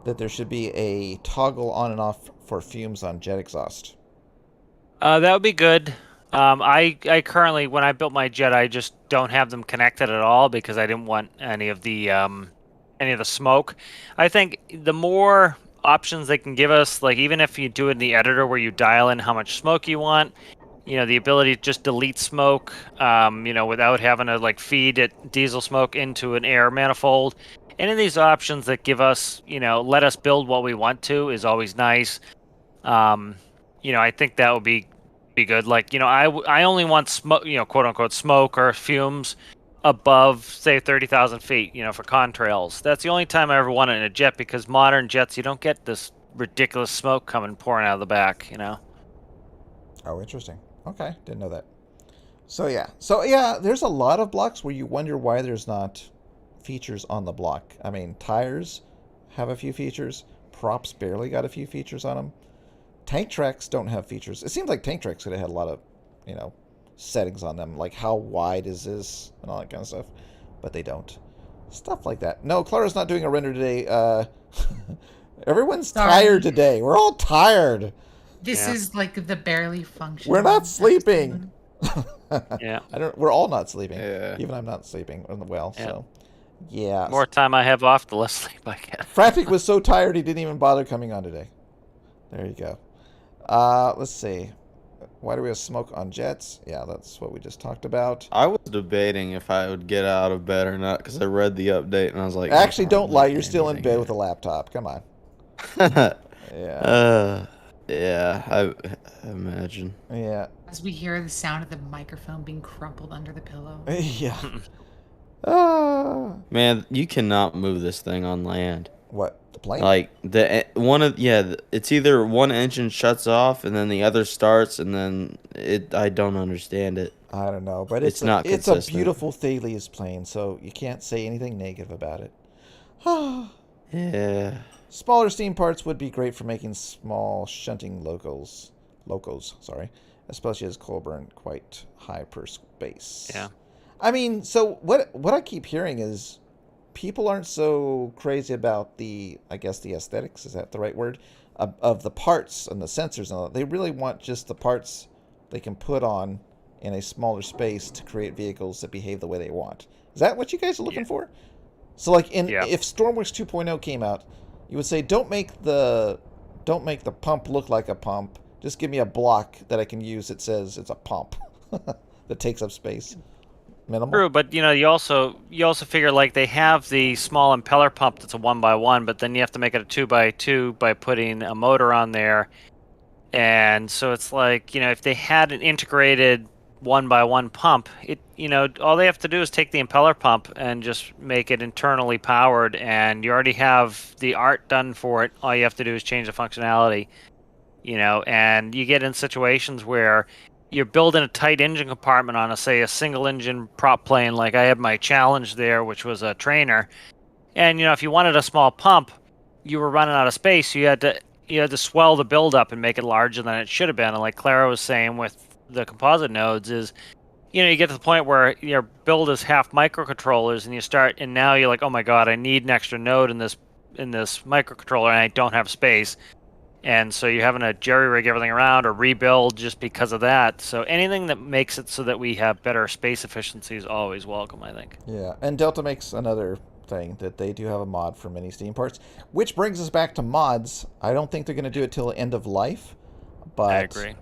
that there should be a toggle on and off for fumes on jet exhaust? That would be good. I currently, when I built my jet, I just don't have them connected at all because I didn't want any of the smoke. I think the more options they can give us, like even if you do it in the editor where you dial in how much smoke you want, the ability to just delete smoke, without having to like feed it diesel smoke into an air manifold. Any of these options that give us, let us build what we want to is always nice. I think that would be good. Like, I only want smoke, quote unquote smoke or fumes above, say, 30,000 feet, for contrails. That's the only time I ever want it in a jet, because modern jets, you don't get this ridiculous smoke coming pouring out of the back. Oh, interesting. Okay, didn't know that. So yeah, there's a lot of blocks where you wonder why there's not features on the block. I mean, tires have a few features. Props barely got a few features on them. Tank tracks don't have features. It seems like tank tracks could have had a lot of, you know, settings on them, like how wide is this and all that kind of stuff, but they don't. Stuff like that. No, Clara's not doing a render today. Everyone's Sorry. tired today. We're all tired. This is like the barely functional. We're not sleeping. Yeah. We're all not sleeping. Yeah. Even I'm not sleeping well. Yeah. So, yeah. More time I have off, the less sleep I get. Frappic was so tired he didn't even bother coming on today. There you go. Let's see. Why do we have smoke on jets? Yeah, that's what we just talked about. I was debating if I would get out of bed or not because I read the update and I was like, Actually, don't lie. You're still in bed with a laptop. Come on. Yeah. Yeah, I imagine. Yeah. As we hear the sound of the microphone being crumpled under the pillow. Yeah. Man, you cannot move this thing on land. What? The plane? Like it's either one engine shuts off and then the other starts and then I don't understand it. I don't know, but It's not it's a consistent. beautiful Thales plane, so you can't say anything negative about it. Yeah. Smaller steam parts would be great for making small shunting locos, sorry, especially as coal burn quite high per space. Yeah. I mean, so what I keep hearing is people aren't so crazy about I guess the aesthetics, is that the right word, of the parts and the sensors and all that. They really want just the parts they can put on in a smaller space to create vehicles that behave the way they want. Is that what you guys are looking for? So like if Stormworks 2.0 came out, you would say don't make the pump look like a pump. Just give me a block that I can use that says it's a pump that takes up space. Minimal. True, but you also figure like they have the small impeller pump that's a 1x1, but then you have to make it a 2x2 by putting a motor on there. And so it's like, if they had an integrated, 1x1 pump, then you have to make it a 2x2 by putting a motor on there. And so it's like, if they had an integrated 1x1 pump, then you have to make it a 2x2 by putting a motor on there. And so it's like, if they had an integrated 1x1 pump, then you have to make it a 2x2 by putting a motor on there. And so it's like, if they had an integrated 1x1 pump, all they have to do is take the impeller pump and just make it internally powered, and you already have the art done for it. All you have to do is change the functionality, and you get in situations where you're building a tight engine compartment on a single engine prop plane. Like I had my challenge there, which was a trainer, and if you wanted a small pump, you were running out of space. So you had to swell the buildup and make it larger than it should have been. And like Clara was saying with the composite nodes is, you get to the point where your build is half microcontrollers, and now you're like, oh my god, I need an extra node in this microcontroller, and I don't have space. And so you're having to jerry rig everything around or rebuild just because of that. So anything that makes it so that we have better space efficiency is always welcome, I think. Yeah, and Delta makes another thing that they do have a mod for many Steam parts, which brings us back to mods. I don't think they're going to do it till end of life, I but agree.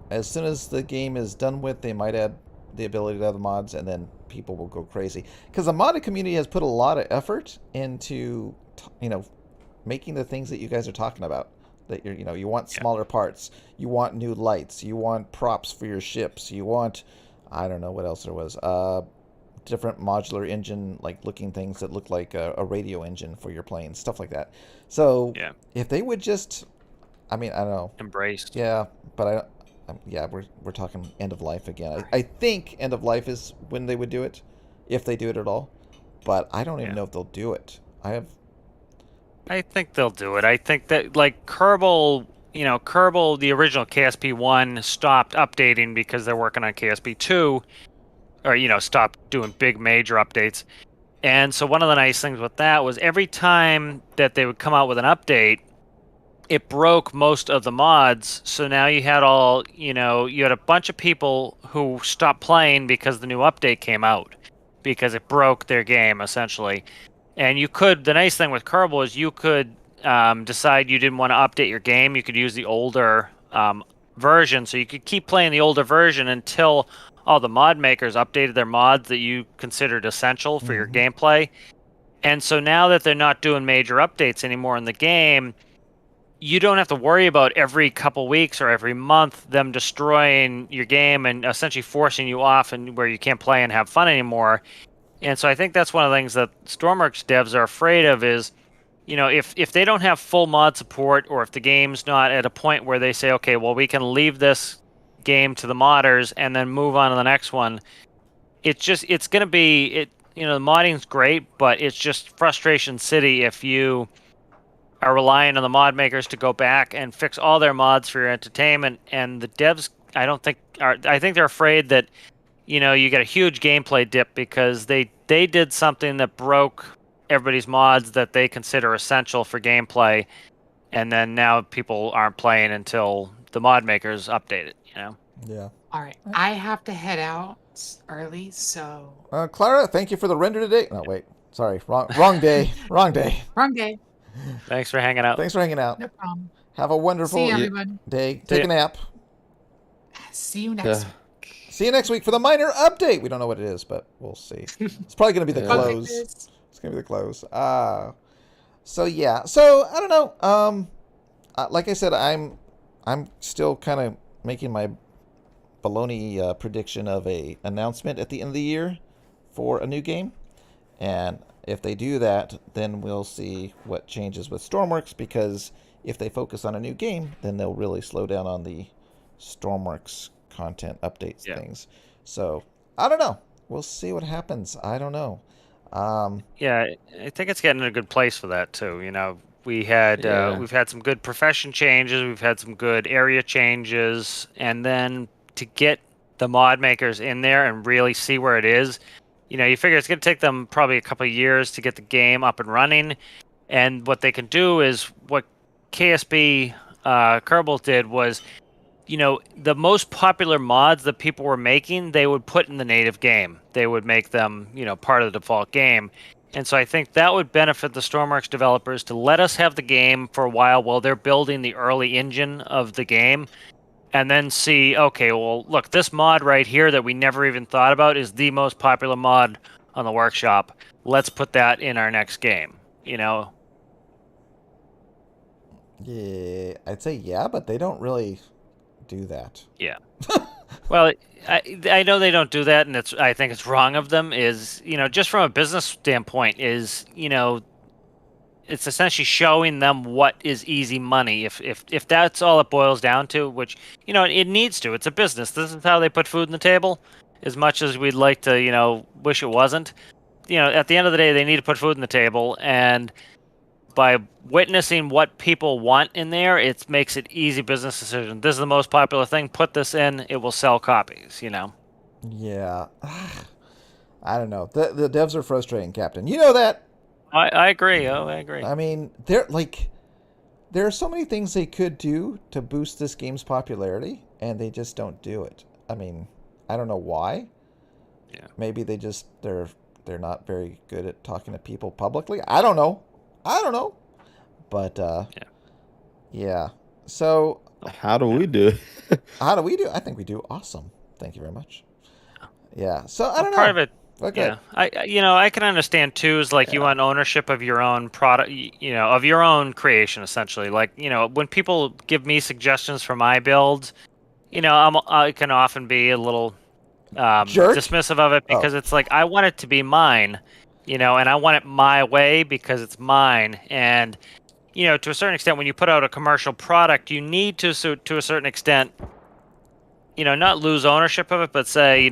as soon as the game is done with, they might add the ability to have the mods, and then people will go crazy because the modded community has put a lot of effort into making the things that you guys are talking about. That you want Yeah. smaller parts, you want new lights, you want props for your ships, you want, I don't know what else there was, different modular engine like looking things that look like a radio engine for your plane, stuff like that. So Yeah. if they would just, I mean, I don't know, Embraced. yeah, but yeah, we're talking end of life again. I think end of life is when they would do it, if they do it at all, but I don't even Yeah. know if they'll do it. I think they'll do it. I think that like Kerbal, the original KSP1 stopped updating because they're working on KSP2, or stopped doing big major updates. And so one of the nice things with that was every time that they would come out with an update, it broke most of the mods. So now you had you had a bunch of people who stopped playing because the new update came out because it broke their game essentially. And the nice thing with Kerbal is you could decide you didn't want to update your game. You could use the older version. So you could keep playing the older version until all the mod makers updated their mods that you considered essential for your gameplay. And so now that they're not doing major updates anymore in the game, you don't have to worry about every couple weeks or every month them destroying your game and essentially forcing you off and where you can't play and have fun anymore. And so I think that's one of the things that Stormworks devs are afraid of is, if they don't have full mod support or if the game's not at a point where they say, okay, well, we can leave this game to the modders and then move on to the next one, it's going to be, the modding's great, but it's just frustration city if you are relying on the mod makers to go back and fix all their mods for your entertainment. And the devs, I think they're afraid that, you get a huge gameplay dip because they did something that broke everybody's mods that they consider essential for gameplay, and then now people aren't playing until the mod makers update it. Yeah. All right. I have to head out early, so Clara, thank you for the render today. No, wait. Sorry. Wrong day. Wrong day. wrong day. Thanks for hanging out. Thanks for hanging out. No problem. Have a wonderful See you, everyone. day. See Take a ya. nap. See you next Yeah. week. See you next week for the minor update. We don't know what it is, but we'll see. It's probably going to be the Yeah. Okay, close. Chris. It's going to be the close. So yeah. So I don't know. Like I said, I'm still kind of making my baloney prediction of a announcement at the end of the year for a new game, and if they do that, then we'll see what changes with Stormworks, because if they focus on a new game, then they'll really slow down on the Stormworks content updates things. So I don't know. We'll see what happens. I don't know. Yeah, I think it's getting in a good place for that too. We've had some good profession changes, we've had some good area changes, and then to get the mod makers in there and really see where it is, you figure it's going to take them probably a couple of years to get the game up and running. And what they can do is what KSB Kerbal did was, the most popular mods that people were making, they would put in the native game. They would make them, part of the default game. And so I think that would benefit the Stormworks developers to let us have the game for a while they're building the early engine of the game. And then see, okay, well, look, this mod right here that we never even thought about is the most popular mod on the workshop. Let's put that in our next game, Yeah, I'd say yeah, but they don't really do that. Yeah. Well, I know they don't do that, and I think it's wrong of them. Is just from a business standpoint, it's essentially showing them what is easy money. If that's all it boils down to, which it needs to. It's a business. This is how they put food on the table. As much as we'd like to, wish it wasn't. At the end of the day, they need to put food on the table, and by witnessing what people want in there, it makes it easy business decision. This is the most popular thing. Put this in. It will sell copies. Yeah. I don't know. The devs are frustrating, Captain. You know that. I agree. Oh, I agree. I mean, there are so many things they could do to boost this game's popularity, and they just don't do it. I mean, I don't know why. Yeah. Maybe they're not very good at talking to people publicly. I don't know. I don't know. But Yeah. yeah. So How do we do it? how do we do? I think we do awesome. Thank you very much. Yeah. So I Well, don't part of know. it, Okay. yeah. I can understand too. Is like you Yeah. want ownership of your own product, of your own creation, essentially. Like when people give me suggestions for my builds, I can often be a little Jerk. dismissive of it Oh. because it's like I want it to be mine, and I want it my way because it's mine. And to a certain extent, when you put out a commercial product, you need to a certain extent, not lose ownership of it, but say,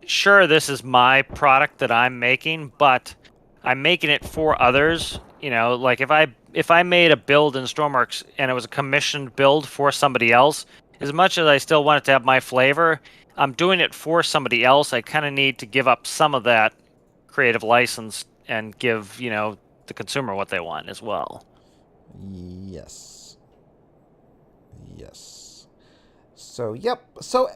sure, this is my product that I'm making, but I'm making it for others. Like if I made a build in Stormworks and it was a commissioned build for somebody else, as much as I still want it to have my flavor, I'm doing it for somebody else. I kind of need to give up some of that creative license and give, the consumer what they want as well. Yes. Yes. So, yep. So,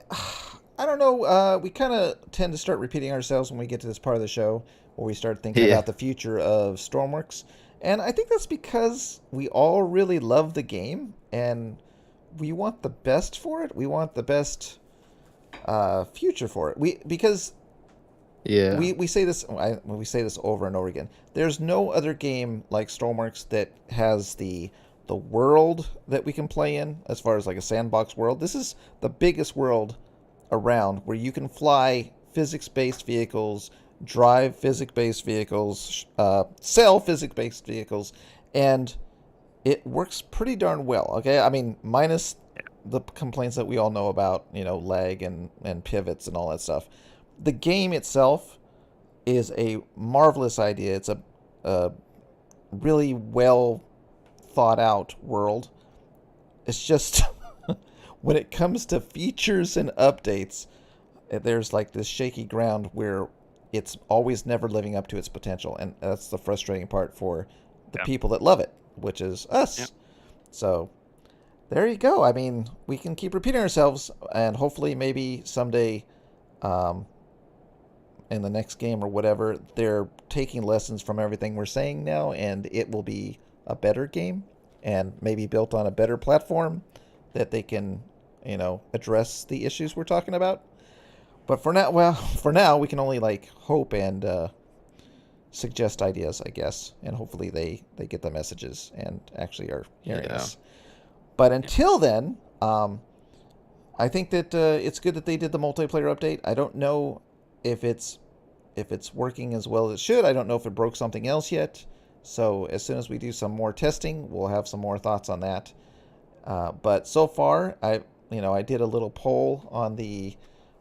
I don't know. We kind of tend to start repeating ourselves when we get to this part of the show where we start thinking Yeah. about the future of Stormworks. And I think that's because we all really love the game and we want the best for it. We want the best future for it. Because Yeah. we say this we say this over and over again. There's no other game like Stormworks that has the world that we can play in as far as like a sandbox world. This is the biggest world around where you can fly physics-based vehicles, drive physics-based vehicles, sell physics-based vehicles, and it works pretty darn well. Okay, I mean minus the complaints that we all know about, lag and pivots and all that stuff. The game itself is a marvelous idea. It's a really well thought out world. It's just when it comes to features and updates, there's like this shaky ground where it's always never living up to its potential, and that's the frustrating part for the Yeah. people that love it, which is us. Yeah. So there you go. I mean, we can keep repeating ourselves, and hopefully, maybe someday, um, in the next game or whatever, they're taking lessons from everything we're saying now, and it will be a better game, and maybe built on a better platform that they can, address the issues we're talking about. But for now, well, for now, we can only like hope and suggest ideas, I guess, and hopefully they get the messages and actually are hearing Yeah. us. But until then, I think that it's good that they did the multiplayer update. I don't know if it's working as well as it should. I don't know if it broke something else yet. So as soon as we do some more testing, we'll have some more thoughts on that. But so far, I did a little poll on the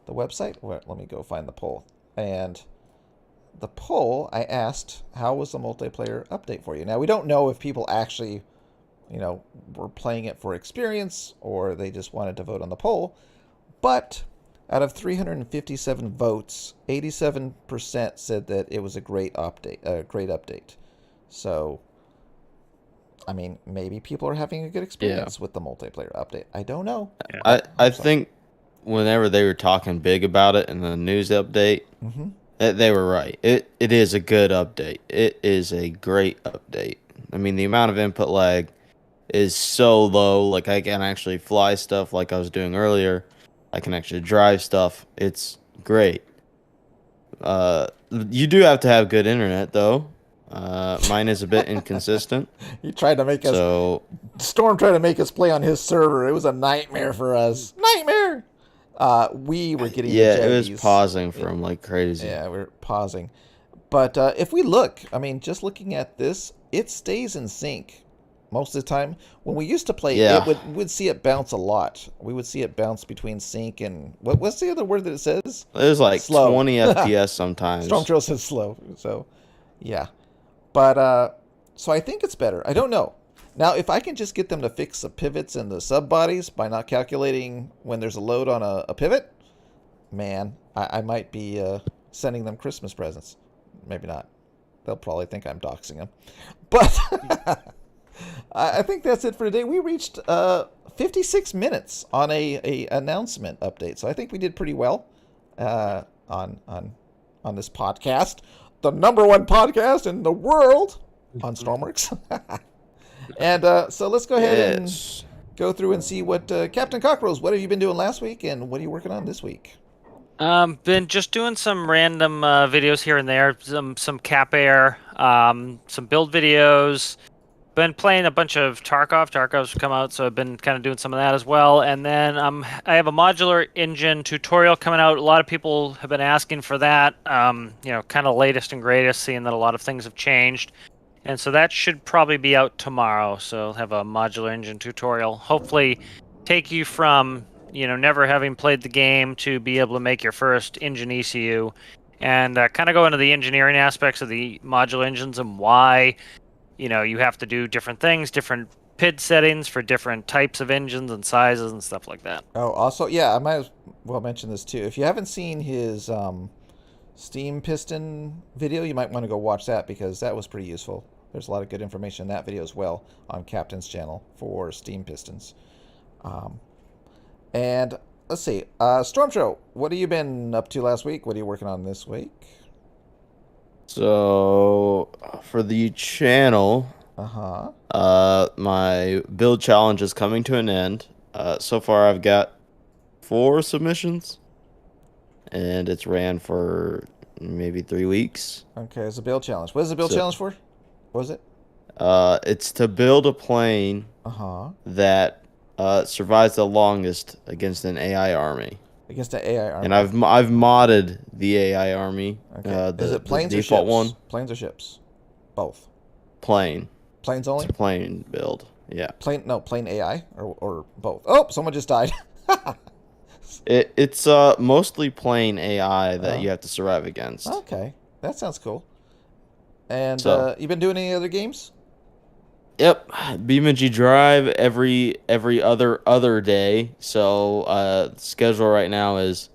website. Let me go find the poll. And the poll, I asked, how was the multiplayer update for you? Now, we don't know if people actually, were playing it for experience or they just wanted to vote on the poll. But out of 357 votes, 87% said that it was a great update. So, I mean, maybe people are having a good experience with the multiplayer update. I don't know. Yeah. I think whenever they were talking big about it in the news update, Mm-hmm. they were right. It is a good update. It is a great update. I mean, the amount of input lag is so low. Like, I can actually fly stuff like I was doing earlier. I can actually drive stuff. It's great. You do have to have good internet, though. Mine is a bit inconsistent. He tried to make us. So, Storm tried to make us play on his server. It was a nightmare for us. Nightmare. We were getting the Yeah, it was jaggies. pausing from like crazy. Yeah, we're pausing. But if we look, I mean, just looking at this, it stays in sync most of the time. When we used to play, it Yeah, would see it bounce a lot. We would see it bounce between sync and what's the other word that it says? it was like Slow. 20 FPS Storm sometimes. Trail says slow. So yeah. But so I think it's better. I don't know. Now, if I can just get them to fix the pivots and the sub bodies by not calculating when there's a load on a pivot, man, I might be sending them Christmas presents. Maybe not. They'll probably think I'm doxing them. But I think that's it for today. We reached 56 minutes on a announcement update, so I think we did pretty well on this podcast, the #1 podcast in the world on Stormworks. And so let's go ahead and Yes. go through and see what Captain Cockroach. What have you been doing last week, and what are you working on this week? Been just doing some random videos here and there, some cap air, some build videos. Been playing a bunch of Tarkov. Tarkov's come out, so I've been kind of doing some of that as well. And then I have a modular engine tutorial coming out. A lot of people have been asking for that. Kind of latest and greatest, seeing that a lot of things have changed. And so that should probably be out tomorrow. So I'll have a modular engine tutorial. Hopefully take you from, never having played the game to be able to make your first engine ECU, and kind of go into the engineering aspects of the modular engines and why, you have to do different things, different PID settings for different types of engines and sizes and stuff like that. Oh, also, yeah, I might as well mention this too. If you haven't seen his steam piston video, you might want to go watch that because that was pretty useful. There's a lot of good information in that video as well on Captain's channel for steam pistons. And let's see, Stormtro, what have you been up to last week? What are you working on this week? So for the channel, Uh-huh. my build challenge is coming to an end. So far I've got 4 submissions, and it's ran for maybe 3 weeks. Okay, it's a build challenge. What is the build So- challenge for? What was it? It's to build a plane Uh-huh. that survives the longest against an AI army. Against the AI army. And I've modded the AI army. Okay. Is it planes the or default ships? one? Planes or ships? Both. Plane. Planes It's only? a plane build. Yeah. Plane AI or both. Oh, someone just died. It's mostly plane AI that Oh. you have to survive against. Okay, that sounds cool. And So- you been doing any other games? Yep, BeamNG Drive every other day. So schedule right now is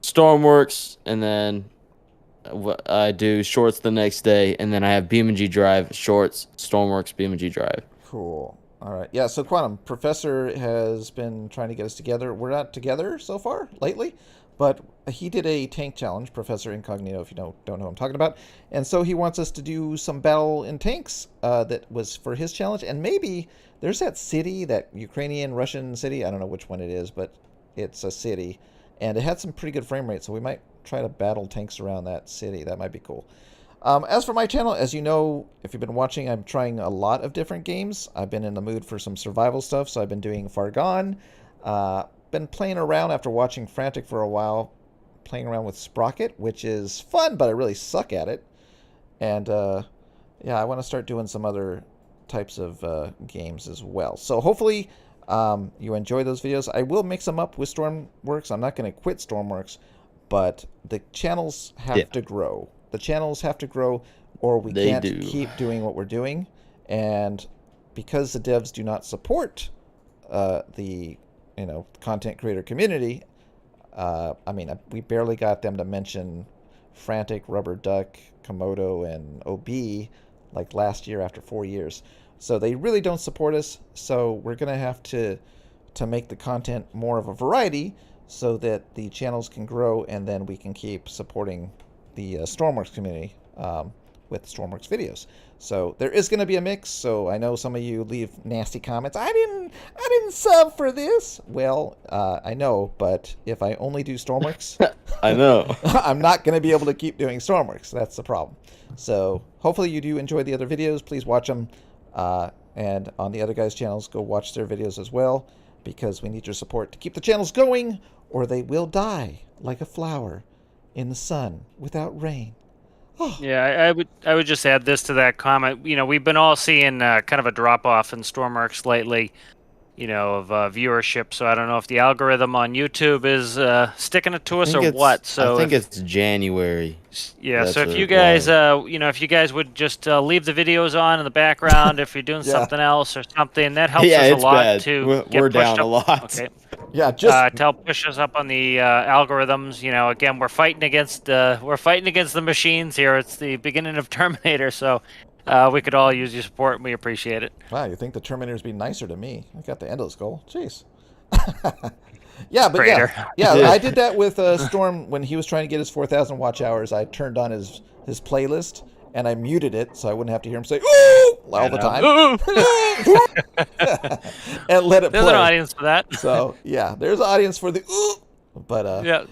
Stormworks, and then I do shorts the next day, and then I have BeamNG Drive shorts, Stormworks, BeamNG Drive. Cool. All right. Yeah. So Quantum Professor has been trying to get us together. We're not together so far lately, but he did a tank challenge, Professor Incognito, if you don't know what I'm talking about. And so he wants us to do some battle in tanks that was for his challenge. And maybe there's that city, that Ukrainian Russian city. I don't know which one it is, but it's a city, and it had some pretty good frame rate. So we might try to battle tanks around that city. That might be cool. As for my channel, as you know, if you've been watching, I'm trying a lot of different games. I've been in the mood for some survival stuff, so I've been doing Far Gone. Been playing around after watching Frantic for a while, playing around with Sprocket, which is fun, but I really suck at it. And yeah, I want to start doing some other types of games as well. So hopefully you enjoy those videos. I will mix them up with Stormworks. I'm not going to quit Stormworks, but the channels have to grow. The channels have to grow, or we can't keep doing what we're doing. And because the devs do not support the content creator community, I mean, we barely got them to mention Frantic, Rubber Duck, Komodo, and OB like last year after 4 years. So they really don't support us. So we're gonna have to make the content more of a variety so that the channels can grow, and then we can keep supporting the Stormworks community with Stormworks videos. So there is going to be a mix. So I know some of you leave nasty comments. I didn't sub for this. Well, I know, but if I only do Stormworks, I know. I'm not going to be able to keep doing Stormworks. That's the problem. So hopefully you do enjoy the other videos. Please watch them. And on the other guys' channels, go watch their videos as well. because we need your support to keep the channels going, or they will die like a flower in the sun without rain. Oh, Yeah, I would just add this to that comment. You know, we've been all seeing kind of a drop off in Stormworks lately, you know, of viewership. So I don't know if the algorithm on YouTube is sticking it to us or what. I So think if it's January. yeah, so if you why. guys, you know, if you guys would just leave the videos on in the background, if you're doing Yeah. something else or something, that helps Yeah, us a it's lot bad. to We're get pushed down a up. lot. Okay. yeah, just To help push us up on the algorithms. You know, again, we're fighting against the machines here. It's the beginning of Terminator, so we could all use your support, and we appreciate it. wow. You think the Terminator's be nicer to me? I got the endless goal. Jeez. Yeah, but Traitor. yeah. I did that with Storm when he was trying to get his 4,000 watch hours. I turned on his playlist and I muted it so I wouldn't have to hear him say "ooh" all the time, and let it There's play. an audience for that. So yeah, there's an audience for the "ooh," but Yeah,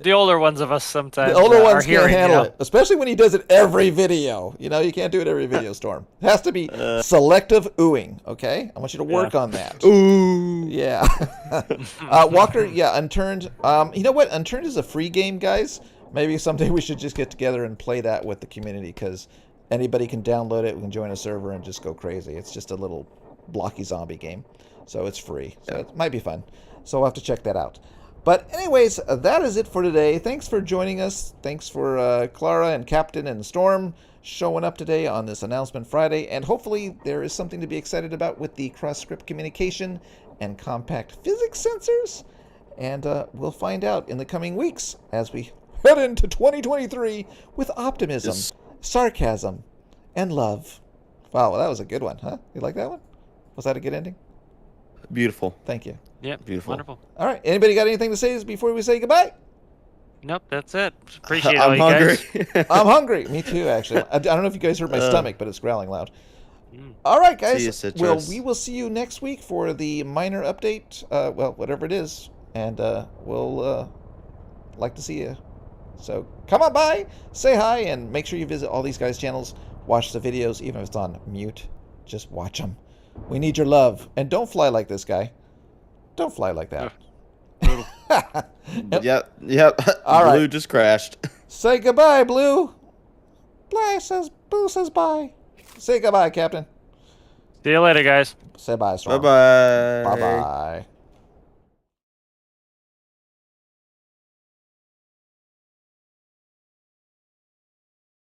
the older ones of us sometimes the older are ones hearing, can't handle you know? it, especially when he does it every video. You know, you can't do it every video, Storm. It has to be selective oohing. Okay, I want you to work on that. Ooh. Yeah. Walker, yeah, Unturned. You know what? Unturned is a free game, guys. Maybe someday we should just get together and play that with the community, because anybody can download it, we can join a server and just go crazy. It's just a little blocky zombie game. So it's free. So it might be fun. So we'll have to check that out. But anyways, that is it for today. Thanks for joining us. Thanks for Clara and Captain and Storm showing up today on this Announcement Friday. And hopefully there is something to be excited about with the cross-script communication and compact physics sensors. And we'll find out in the coming weeks as we head into 2023 with optimism, sarcasm, and love. Wow, well, that was a good one, huh? You like that one? Was that a good ending? Beautiful. Thank you. Yeah, Beautiful. wonderful. All right. Anybody got anything to say before we say goodbye? Nope, that's it. Appreciate all I'm you hungry. guys. I'm hungry. Me too, actually. I don't know if you guys heard my stomach, but it's growling loud. Mm. All right, See you, guys. Citrus. Well, we will see you next week for the minor update. Well, whatever it is. And we'll like to see you. So come on by, say hi, and make sure you visit all these guys' channels. Watch the videos, even if it's on mute. Just watch them. We need your love. And don't fly like this guy. Don't fly like that. Yep. All Blue right. just crashed. Say goodbye, Blue. Blue says bye. Say goodbye, Captain. See you later, guys. Say bye, Storm. Bye-bye. Bye-bye.